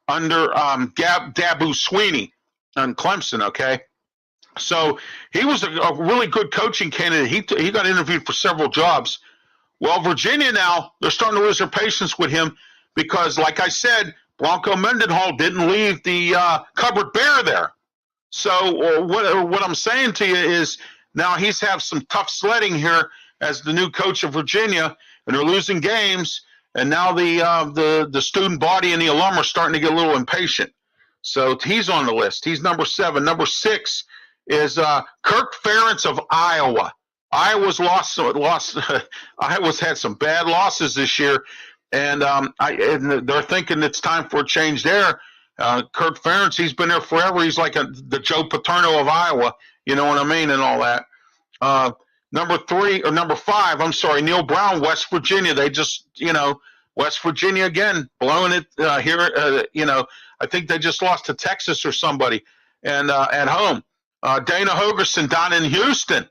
under Dabo Swinney on Clemson, okay? So he was a really good coaching candidate. He got interviewed for several jobs. Well, Virginia now, they're starting to lose their patience with him because, like I said, Bronco Mendenhall didn't leave the cupboard bare there. So what I'm saying to you is now he's have some tough sledding here as the new coach of Virginia, and they're losing games, and now the student body and the alum are starting to get a little impatient. So he's on the list. He's number 7. Number 6 is Kirk Ferentz of Iowa. Iowa's Iowa's had some bad losses this year, and they're thinking it's time for a change there. Kirk Ferentz, he's been there forever. He's like the Joe Paterno of Iowa, you know what I mean, and all that. Number 5, I'm sorry, Neil Brown, West Virginia. They just, West Virginia again, blowing it here. I think they just lost to Texas or somebody, and at home. Dana Hogerson down in Houston.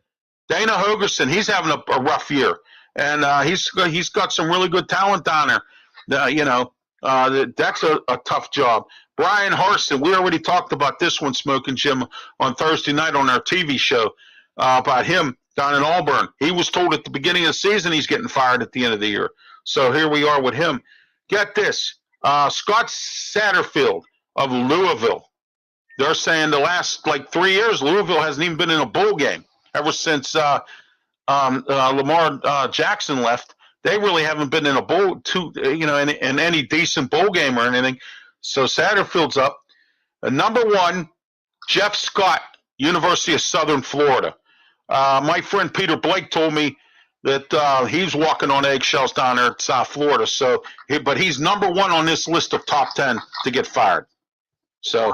Dana Hogerson, he's having a rough year, and he's got some really good talent down there. That's a tough job. Brian Harston, we already talked about this one, Smokin' Jim, on Thursday night on our TV show about him down in Auburn. He was told at the beginning of the season he's getting fired at the end of the year. So here we are with him. Get this, Scott Satterfield of Louisville. They're saying the last 3 years, Louisville hasn't even been in a bowl game ever since Lamar Jackson left. They really haven't been in a bowl, in any decent bowl game or anything. So Satterfield's up. Number 1, Jeff Scott, University of Southern Florida. My friend Peter Blake told me that he's walking on eggshells down there at South Florida. But he's number 1 on this list of top 10 to get fired. So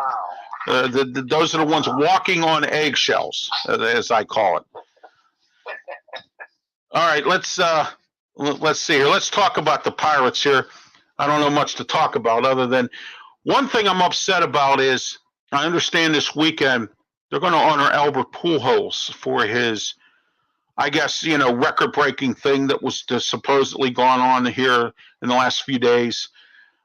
those are the ones walking on eggshells, as I call it. All right, let's see here. Let's talk about the Pirates here. I don't know much to talk about other than one thing I'm upset about is I understand this weekend they're going to honor Albert Pujols for his, I guess, record-breaking thing that was supposedly gone on here in the last few days.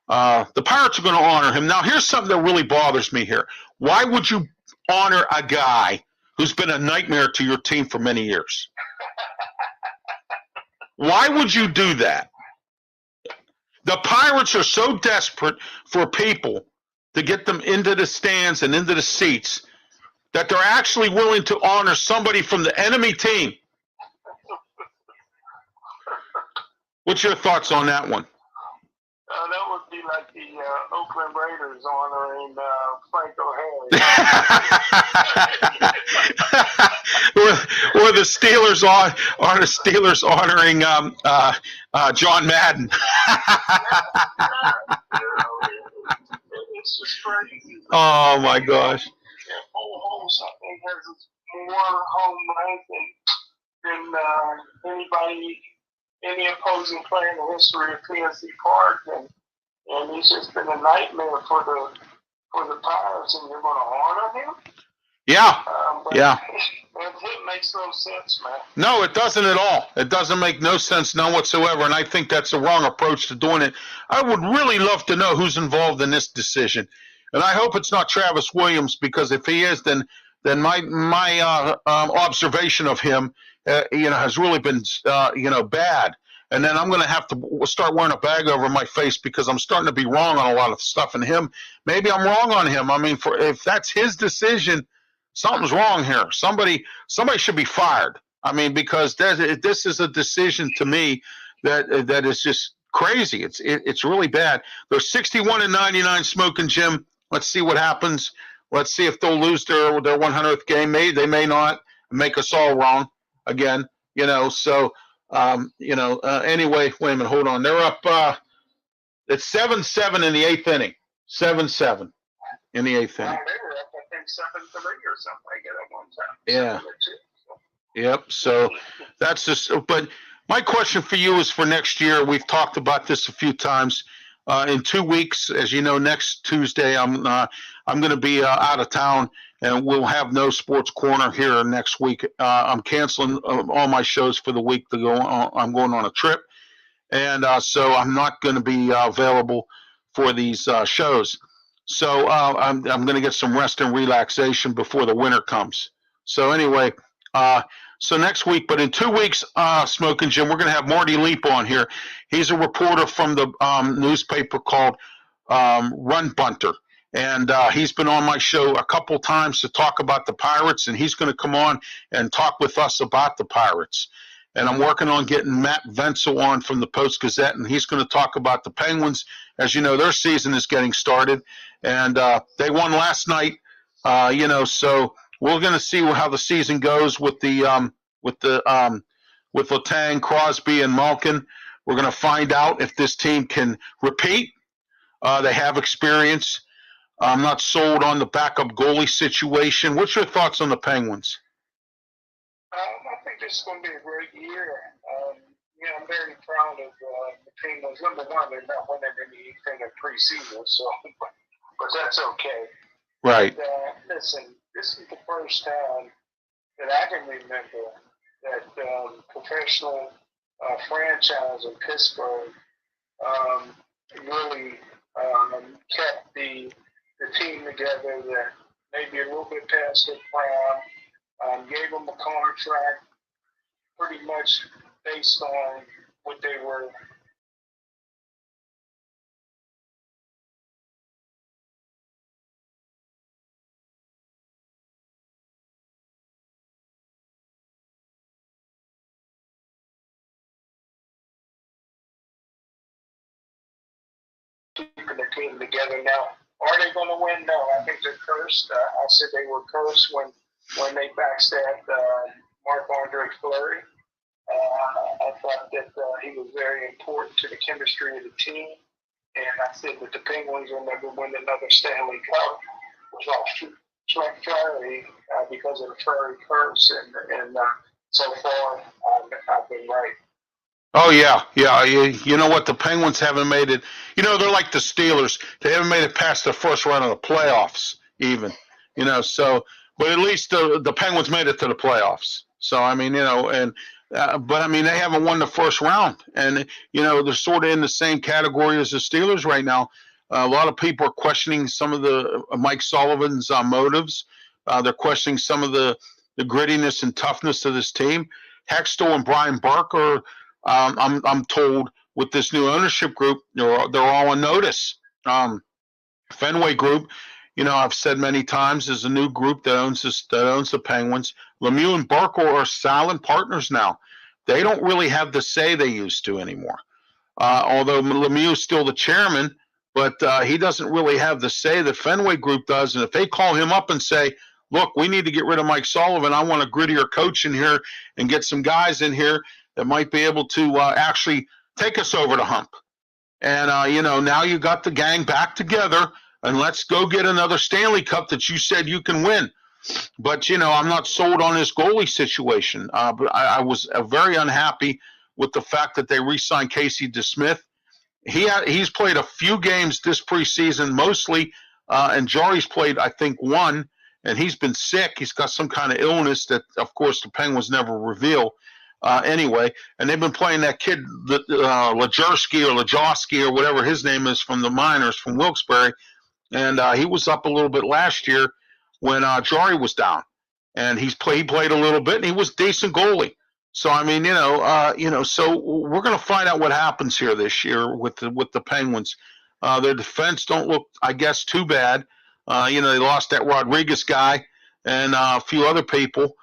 The Pirates are going to honor him. Now, here's something that really bothers me here. Why would you honor a guy who's been a nightmare to your team for many years? Why would you do that? The Pirates are so desperate for people to get them into the stands and into the seats that they're actually willing to honor somebody from the enemy team. What's your thoughts on that one? That would be like the Oakland Raiders honoring Franco Harris. or the Steelers are the Steelers honoring John Madden. It's just crazy. Oh my gosh. Pujols, I think, has more home runs than anybody, any opposing player in the history of PNC Park, and he's just been a nightmare for the Pirates, and you're going to honor him? Yeah, yeah. It makes no sense, man. No, it doesn't at all. It doesn't make no sense, none whatsoever, and I think that's the wrong approach to doing it. I would really love to know who's involved in this decision. And I hope it's not Travis Williams, because if he is, then my observation of him, has really been bad. And then I'm going to have to start wearing a bag over my face because I'm starting to be wrong on a lot of stuff in him. Maybe I'm wrong on him. I mean, if that's his decision, something's wrong here. Somebody should be fired. I mean, because this is a decision to me that is just crazy. It's really bad. They're 61-99, Smokin' Jim. Let's see what happens. Let's see if they'll lose their 100th game. They may not, make us all wrong again. So anyway, wait a minute, hold on. They're up. It's 7-7 in the eighth inning. 7-7 in the eighth inning. Wow, they were up, I think, 7-3 or something like that at one time. Yeah. Yep. So that's just. But my question for you is for next year. We've talked about this a few times. In 2 weeks, as you know, next Tuesday, I'm going to be out of town, and we'll have no Sports Corner here next week. I'm canceling all my shows for the week to go on. I'm going on a trip, and so I'm not going to be available for these shows. So I'm going to get some rest and relaxation before the winter comes. So anyway, so next week, but in 2 weeks, Smokin' Jim, we're going to have Marty Leap on here. He's a reporter from the newspaper called Run Bunter. And he's been on my show a couple times to talk about the Pirates, and he's going to come on and talk with us about the Pirates. And I'm working on getting Matt Venzel on from the Post-Gazette, and he's going to talk about the Penguins. As you know, their season is getting started, and they won last night, so we're going to see how the season goes with Letang, Crosby, and Malkin. We're going to find out if this team can repeat. They have experience. I'm not sold on the backup goalie situation. What's your thoughts on the Penguins? I think this is going to be a great year. I'm very proud of the Penguins. Number one, they're not winning anything in preseason, but that's okay. Right. And, listen, this is the first time that I can remember that professional franchise in Pittsburgh really kept the team together, that maybe a little bit past their prime, gave them a contract pretty much based on what they were keeping the team together. Now, are they going to win? No, I think they're cursed. I said they were cursed when they backstabbed Marc-Andre Fleury. I thought that he was very important to the chemistry of the team. And I said that the Penguins will never win another Stanley Cup without Fleury because of the Fleury curse. And so far, I've been right. Oh, yeah. You know what? The Penguins haven't made it. They're like the Steelers. They haven't made it past the first round of the playoffs even. So, but at least the Penguins made it to the playoffs. So, I mean, but I mean, they haven't won the first round. And, they're sort of in the same category as the Steelers right now. A lot of people are questioning some of the Mike Sullivan's motives. They're questioning some of the grittiness and toughness of this team. Hextall and Brian Burke are, I'm told, with this new ownership group, they're all on notice. Fenway Group, I've said many times, is a new group that owns the Penguins. Lemieux and Burke are silent partners now. They don't really have the say they used to anymore. Although Lemieux is still the chairman, but he doesn't really have the say that Fenway Group does. And if they call him up and say, look, we need to get rid of Mike Sullivan, I want a grittier coach in here and get some guys in here that might be able to actually take us over the hump. And, now you got the gang back together, and let's go get another Stanley Cup that you said you can win. But, I'm not sold on this goalie situation. But I was very unhappy with the fact that they re-signed Casey DeSmith. He's played a few games this preseason, mostly, and Jari's played, I think, one, and he's been sick. He's got some kind of illness that, of course, the Penguins never reveal. Anyway, and they've been playing that kid, Lajerski or whatever his name is, from the minors from Wilkes-Barre. and he was up a little bit last year when Jari was down, and he played a little bit, and he was a decent goalie. So I mean, so we're going to find out what happens here this year with the Penguins. Their defense don't look, I guess, too bad. They lost that Rodriguez guy and a few other people,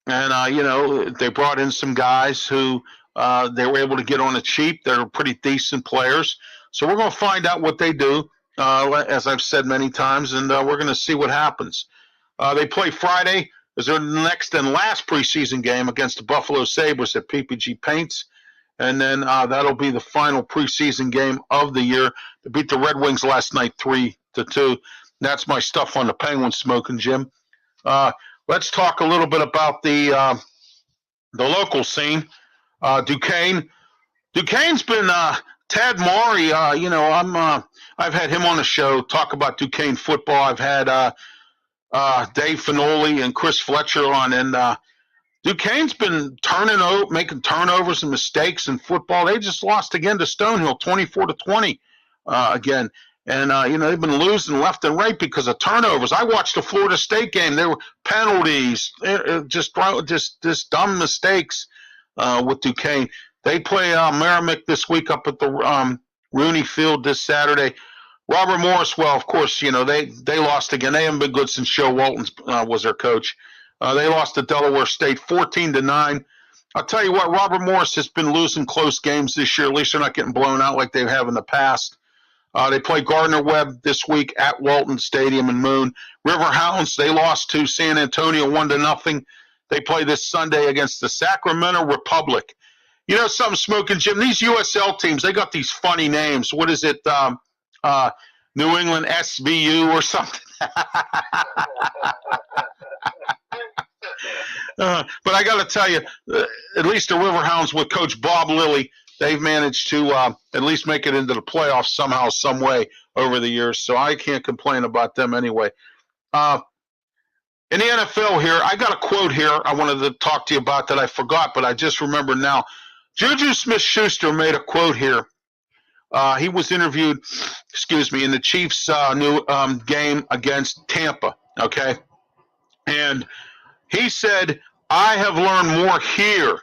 and they brought in some guys who they were able to get on the cheap. They're pretty decent players. So we're going to find out what they do, as I've said many times, and we're going to see what happens. They play Friday as their next and last preseason game against the Buffalo Sabres at PPG Paints. And then that'll be the final preseason game of the year. They beat the Red Wings last night 3-2. That's my stuff on the Penguins, Smokin' Jim. Let's talk a little bit about the local scene. Duquesne. Duquesne's been Tad Maury. I've had him on the show talk about Duquesne football. I've had Dave Finoli and Chris Fletcher on, and Duquesne's been making turnovers and mistakes in football. They just lost again to Stonehill, 24-20 again. And, they've been losing left and right because of turnovers. I watched the Florida State game. There were penalties, just dumb mistakes with Duquesne. They play Merrimack this week up at the Rooney Field this Saturday. Robert Morris, well, of course, they lost again. They haven't been good since Joe Walton was their coach. They lost to Delaware State 14-9. I'll tell you what, Robert Morris has been losing close games this year. At least they're not getting blown out like they have in the past. They play Gardner Webb this week at Walton Stadium in Moon. River Hounds, they lost to San Antonio 1-0. They play this Sunday against the Sacramento Republic. You know something, Smokin' Jim? These USL teams, they got these funny names. What is it? New England SVU or something. But I got to tell you, at least the Riverhounds with Coach Bob Lilly, they've managed to at least make it into the playoffs somehow, some way over the years. So I can't complain about them anyway. In the NFL here, I got a quote here I wanted to talk to you about that I forgot, but I just remembered now. Juju Smith-Schuster made a quote here. He was interviewed, in the Chiefs' new game against Tampa, okay? And he said, I have learned more here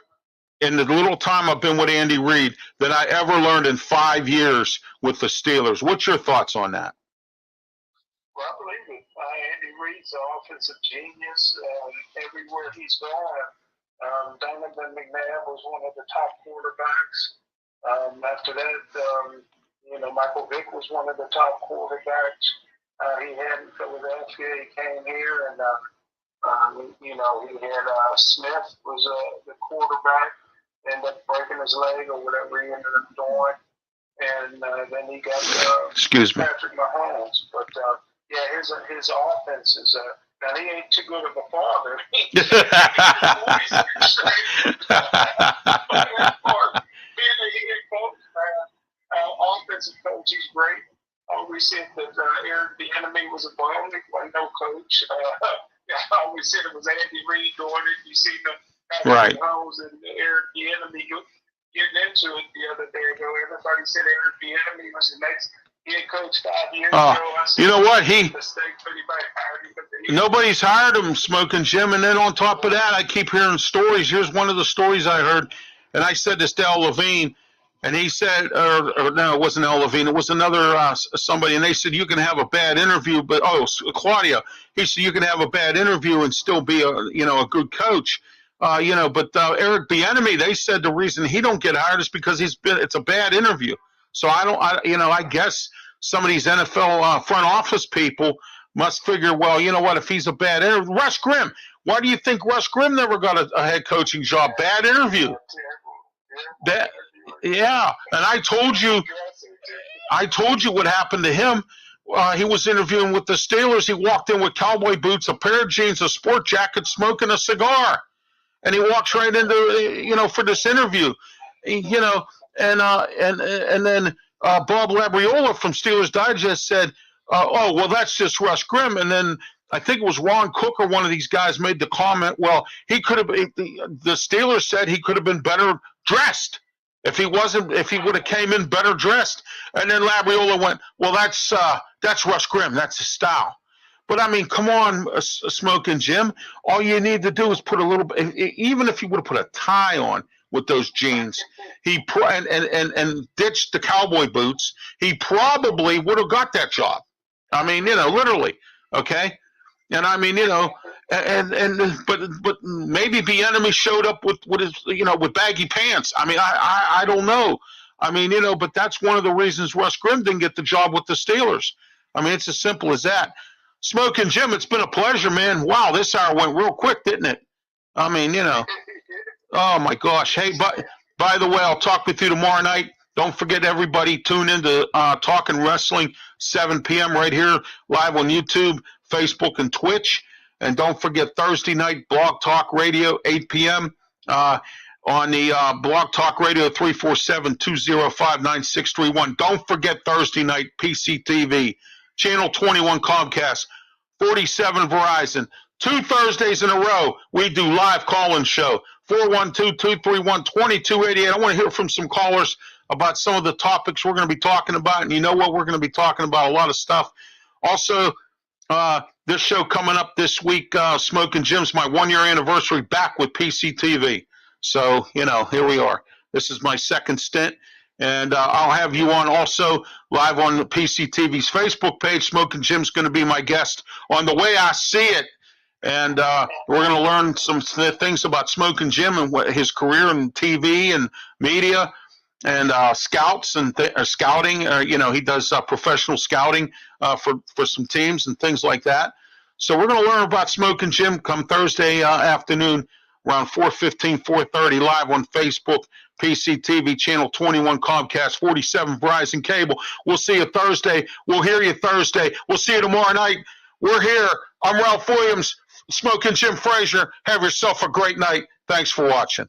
in the little time I've been with Andy Reid than I ever learned in 5 years with the Steelers. What's your thoughts on that? Well, I believe it. Andy Reid's an offensive genius everywhere he's gone. Donovan McNabb was one of the top quarterbacks. After that, Michael Vick was one of the top quarterbacks. He had in Philadelphia. He came here, and he had Smith was the quarterback. Ended up breaking his leg or whatever he ended up doing, and then he got Patrick Mahomes. But his offense is now he ain't too good of a father. Being a head coach, offensive coach, he's great. Always said that Eric Bieniemy was a bum. He wasn't no coach. I always said it was Andy Reid doing it. You see the right. Mahomes and Eric Bieniemy getting into it the other day ago. Everybody said Eric Bieniemy was the next head coach 5 years ago. You know what? Nobody's hired him, Smokin' Jim. And then on top of that, I keep hearing stories. Here's one of the stories I heard, and I said this to Al Levine, and he said, or no, it wasn't Al Levine. It was another somebody, and they said you can have a bad interview, but Claudio. He said you can have a bad interview and still be a good coach. But Eric Bieniemy, they said the reason he don't get hired is because it's a bad interview. So I guess some of these NFL front office people must figure, well, you know what, if he's a bad interview. Russ Grimm, why do you think Russ Grimm never got a head coaching job? Bad interview. Yeah, and I told you what happened to him. He was interviewing with the Steelers. He walked in with cowboy boots, a pair of jeans, a sport jacket, smoking a cigar. And he walks right into, for this interview, and then Bob Labriola from Steelers Digest said, well, that's just Russ Grimm. And then I think it was Ron Cook or one of these guys made the comment, well, he could have, the Steelers said he could have been better dressed. If he would have came in better dressed, and then Labriola went, well, that's Russ Grimm, that's his style. But I mean, come on, Smokin' Jim. All you need to do is put a little bit. Even if he would have put a tie on with those jeans, and ditched the cowboy boots, he probably would have got that job. I mean, literally. Okay. And I mean, but maybe the enemy showed up with his, with baggy pants. I mean, I don't know. I mean, but that's one of the reasons Russ Grimm didn't get the job with the Steelers. I mean, it's as simple as that. Smokin' Jim, it's been a pleasure, man. Wow, this hour went real quick, didn't it? I mean, oh my gosh. Hey, by the way, I'll talk with you tomorrow night. Don't forget, everybody, tune into Talking Wrestling, 7 p.m. right here, live on YouTube, Facebook, and Twitch. And don't forget Thursday night, Blog Talk Radio, 8 p.m. On the Blog Talk Radio, 347-205-9631. Don't forget Thursday night, PCTV, Channel 21 Comcast, 47 Verizon. 2 Thursdays in a row, we do live call-in show, 412-231-2288. I want to hear from some callers about some of the topics we're going to be talking about. And you know what? We're going to be talking about a lot of stuff. Also, this show coming up this week, Smokin' Jim's my 1-year anniversary back with PCTV. So, here we are. This is my second stint. And I'll have you on also live on the PCTV's Facebook page. Smokin' Jim's going to be my guest on The Way I See It. And we're going to learn some things about Smokin' Jim and his career in TV and media and scouts and scouting. He does professional scouting for some teams and things like that. So we're going to learn about Smokin' Jim come Thursday afternoon around 4:15, 4:30 live on Facebook, PCTV, Channel 21 Comcast, 47 Verizon Cable. We'll see you Thursday. We'll hear you Thursday. We'll see you tomorrow night. We're here. I'm Ralph Williams, Smokin' Jim Frazier. Have yourself a great night. Thanks for watching.